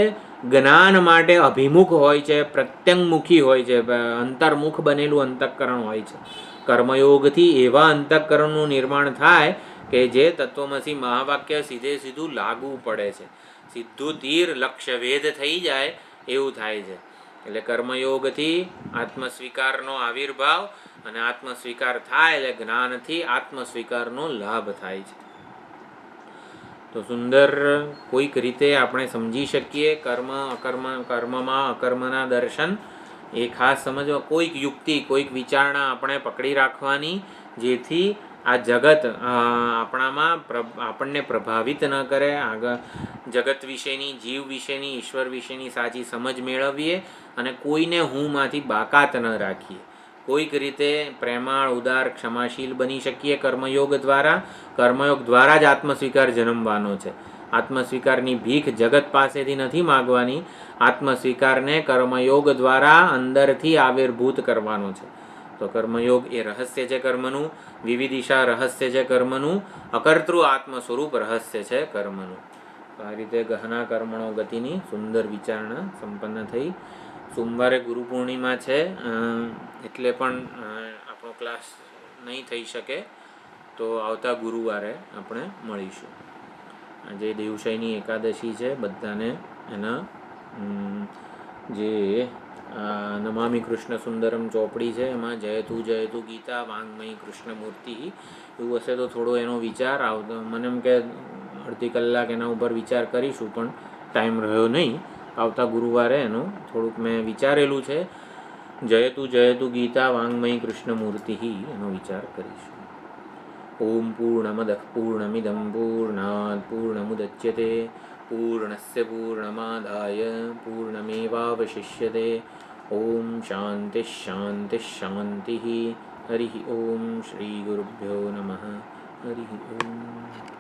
જ્ઞાન માટે અભિમુખ હોય છે, પ્રત્યંગમુખી હોય છે, અંતર્મુખ બનેલું અંતઃકરણ હોય છે. કર્મયોગથી એવા અંતઃકરણનું નિર્માણ થાય કે જે તત્વમસી મહાવાક્ય સીધું લાગુ પડે છે, સીધું તીર લક્ષ્યભેદ થઈ જાય એવું થાય છે. એટલે કર્મયોગથી આત્મસ્વીકારનો આવિર્ભાવ, અને આત્મસ્વીકાર થાય એટલે જ્ઞાનથી આત્મસ્વીકારનો લાભ થાય છે. તો સુંદર કોઈક રીતે આપણે સમજી શકીએ કર્મમાં અકર્મના દર્શન એ ખાસ સમજવા, કોઈક યુક્તિ, કોઈક વિચારણા આપણે પકડી રાખવાની, જેથી આ જગત આપણને પ્રભાવિત ન કરે. આગળ જગત વિશેની, જીવ વિશેની, ઈશ્વર વિશેની સાચી સમજ મેળવીએ અને કોઈને હુંમાંથી બાકાત ન રાખીએ. કોઈક રીતે પ્રેમાળ, ઉદાર, ક્ષમાશીલ બની શકીએ કર્મયોગ દ્વારા. કર્મયોગ દ્વારા જ આત્મસ્વીકાર જન્મવાનો છે. આત્મસ્વીકારની ભીખ જગત પાસેથી નથી માગવાની, આત્મસ્વીકારને કર્મયોગ દ્વારા અંદરથી આવિર્ભૂત કરવાનો છે. તો કર્મયોગ એ રહસ્ય છે કર્મનું, વિવિધિશા રહસ્ય છે કર્મનું, અકર્તૃ આત્મ સ્વરૂપ રહસ્ય છે કર્મનું. તો આ રીતે ગહના કર્મણો ગતિની સુંદર વિચારણા સંપન્ન થઈ. સોમવારે ગુરુ પૂર્ણિમા છે એટલે પણ આપણો ક્લાસ નહીં થઈ શકે, તો આવતા ગુરુવારે આપણે મળીશું. આજે દેવશયની એકાદશી છે. બધાને એના જે નમામિ કૃષ્ણ સુંદરમ ચોપડી છે એમાં જયતુ જયતુ ગીતા વાંગમયી કૃષ્ણમૂર્તિ એવું હશે તો થોડો એનો વિચાર આવતો. મને એમ કે અડધી કલાક એના ઉપર વિચાર કરીશું પણ ટાઈમ રહ્યો નહીં. આવતા ગુરુવારે એનું થોડુંક મેં વિચારેલું છે. જયતુ જયતુ ગીતા વાંગમયી કૃષ્ણમૂર્તિ એનો વિચાર કરીશું. ઓમ પૂર્ણમદઃ પૂર્ણમિદં પૂર્ણાત પૂર્ણમુદચ્યતે પૂર્ણસ્ય પૂર્ણમાદાય પૂર્ણમેવાવશિષ્યતે. ઓમ શાંતિ શાંતિ શાંતિ. હરિ ઓમ શ્રી ગુરુભ્યો નમઃ. હરિ ઓમ.